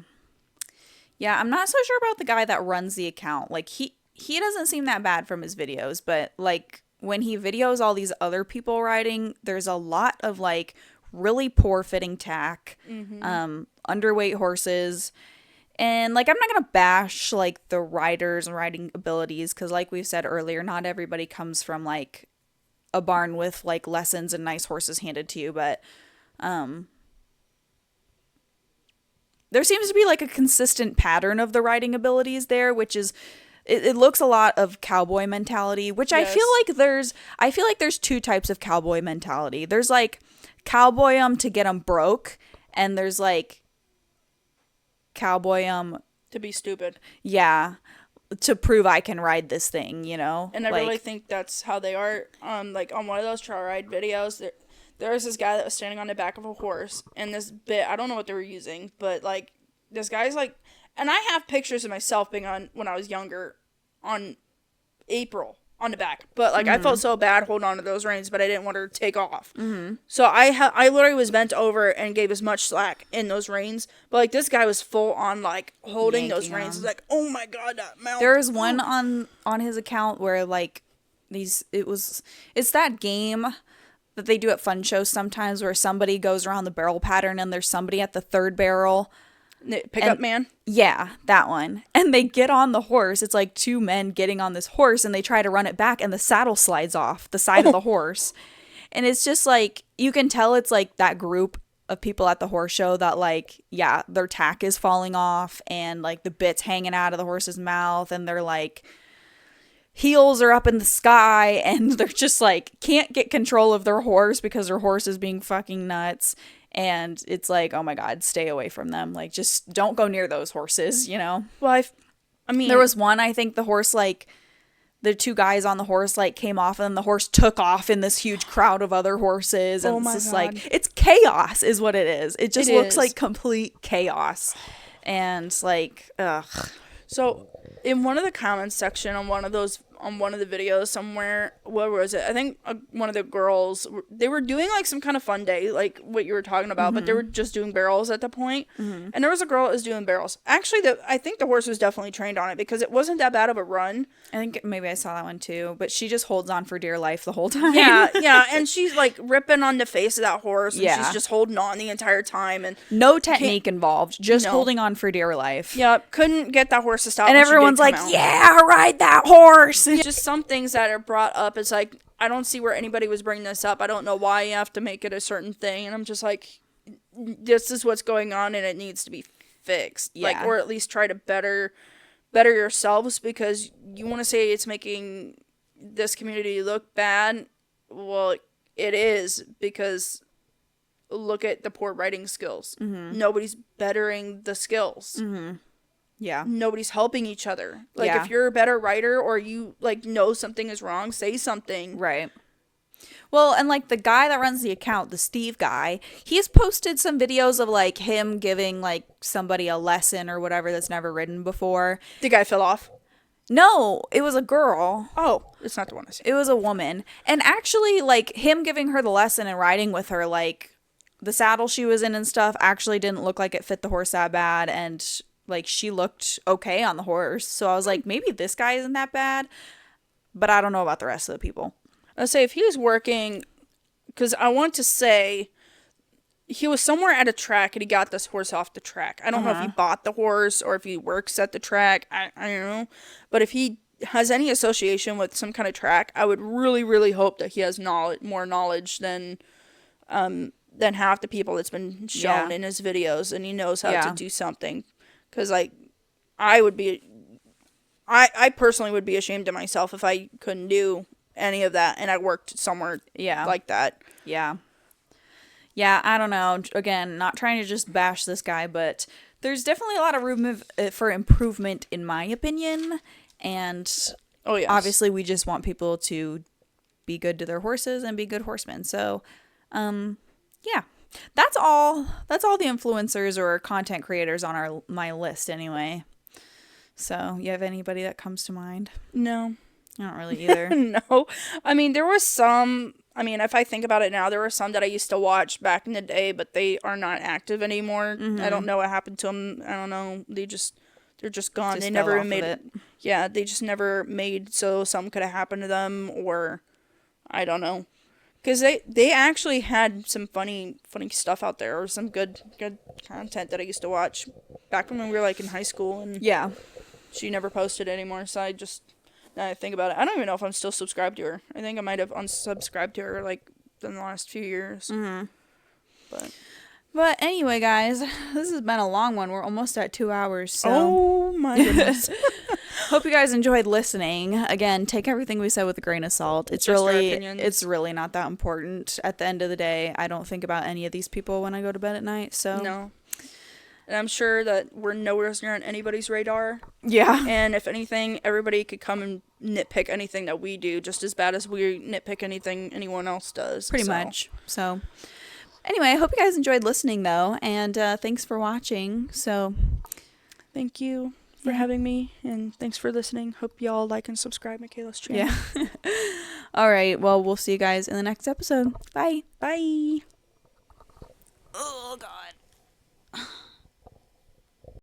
Yeah, I'm not so sure about the guy that runs the account. Like, he doesn't seem that bad from his videos, but, like, when he videos all these other people riding, there's a lot of, like, really poor fitting tack, underweight horses. And, like, I'm not going to bash, like, the riders and riding abilities because, like we've said earlier, not everybody comes from, like, a barn with, like, lessons and nice horses handed to you. But there seems to be, like, a consistent pattern of the riding abilities there, which is, it looks a lot of cowboy mentality, which Yes. I feel like there's two types of cowboy mentality. There's, like, cowboy 'em to get 'em broke, and there's, like, cowboy 'em, To be stupid. yeah, to prove I can ride this thing, you know? And I like, really think that's how they are. Like, on one of those trail ride videos, there was this guy that was standing on the back of a horse, and this bit, I don't know what they were using, but, like, this guy's, like, and I have pictures of myself being on, when I was younger, on April, on the back. But, like, I felt so bad holding on to those reins, but I didn't want her to take off. So I literally was bent over and gave as much slack in those reins. But, like, this guy was full on, like, holding those Yanking reins. them. It's like, oh my god, that mount. There's one on his account where, like, it's that game that they do at fun shows sometimes where somebody goes around the barrel pattern and there's somebody at the third barrel. Pickup man? Yeah, that one. And they get on the horse. It's like two men getting on this horse and they try to run it back and the saddle slides off the side of the horse. And it's just like, you can tell it's like that group of people at the horse show that, like, yeah, their tack is falling off and, like, the bit's hanging out of the horse's mouth and they're, like, heels are up in the sky and they're just, like, can't get control of their horse because their horse is being fucking nuts. And it's like, oh my god, stay away from them. Like, just don't go near those horses, you know? Well, I mean... There was one, I think the horse, like, the two guys on the horse, like, came off and the horse took off in this huge crowd of other horses. And it's just like, it's chaos is what it is. It just looks like complete chaos. And, like, ugh. So, in one of the comments section on one of the videos somewhere, where was it? I think one of the girls, they were doing, like, some kind of fun day, like what you were talking about, but they were just doing barrels at the point. And there was a girl that was doing barrels. Actually, I think the horse was definitely trained on it because it wasn't that bad of a run. I think maybe I saw that one too, but she just holds on for dear life the whole time. Yeah, and she's, like, ripping on the face of that horse, and she's just holding on the entire time. And no technique involved, just holding on for dear life. Yeah, couldn't get that horse to stop. And everyone's like, yeah, ride that horse. Just some things that are brought up. It's like, I don't see where anybody was bringing this up. I don't know why you have to make it a certain thing. And I'm just like, this is what's going on and it needs to be fixed. Yeah. Like, or at least try to better yourselves, because you want to say it's making this community look bad. Well, it is, because look at the poor writing skills. Nobody's bettering the skills. Yeah. Nobody's helping each other. Like, Yeah. if you're a better writer or you, like, know something is wrong, say something. Right. Well, and, like, the guy that runs the account, the Steve guy, he's posted some videos of, like, him giving, like, somebody a lesson or whatever that's never ridden before. The guy fell off. No, it was a girl. Oh, it's not the one I see. It was a woman. And actually, like, him giving her the lesson and riding with her, like, the saddle she was in and stuff actually didn't look like it fit the horse that bad. And, like, she looked okay on the horse. So I was like, maybe this guy isn't that bad. But I don't know about the rest of the people. I'll say, if he was working, because I want to say he was somewhere at a track and he got this horse off the track. I don't know if he bought the horse or if he works at the track. I don't know. But if he has any association with some kind of track, I would really, really hope that he has more knowledge than half the people that's been shown in his videos, and he knows how to do something. Because, like, I personally would be ashamed of myself if I couldn't do any of that and I worked somewhere like that. Yeah. Yeah, I don't know. Again, not trying to just bash this guy, but there's definitely a lot of room for improvement, in my opinion. And obviously we just want people to be good to their horses and be good horsemen. So, yeah. That's all the influencers or content creators on my list anyway. So, you have anybody that comes to mind? No. I don't really either. No. I mean, there was some, if I think about it now, there were some that I used to watch back in the day, but they are not active anymore. I don't know what happened to them. I don't know. They're just gone. They never made it. Yeah, they just never made so something could have happened to them, or I don't know. Because they actually had some funny stuff out there, or some good content that I used to watch back when we were like in high school, and Yeah. she never posted anymore. So now I think about it, I don't even know if I'm still subscribed to her. I think I might have unsubscribed to her like in the last few years. Mm-hmm. But anyway, guys, this has been a long one. We're almost at 2 hours. So. Oh my goodness. Hope you guys enjoyed listening. Again, take everything we said with a grain of salt. It's really not that important. At the end of the day, I don't think about any of these people when I go to bed at night. So no. And I'm sure that we're nowhere near on anybody's radar. Yeah. And if anything, everybody could come and nitpick anything that we do just as bad as we nitpick anything anyone else does. Pretty much. So anyway, I hope you guys enjoyed listening, though. And thanks for watching. So thank you for having me. And thanks for listening. Hope y'all like and subscribe Michaela's channel. Yeah. All right. Well, we'll see you guys in the next episode. Bye. Bye. Oh, God.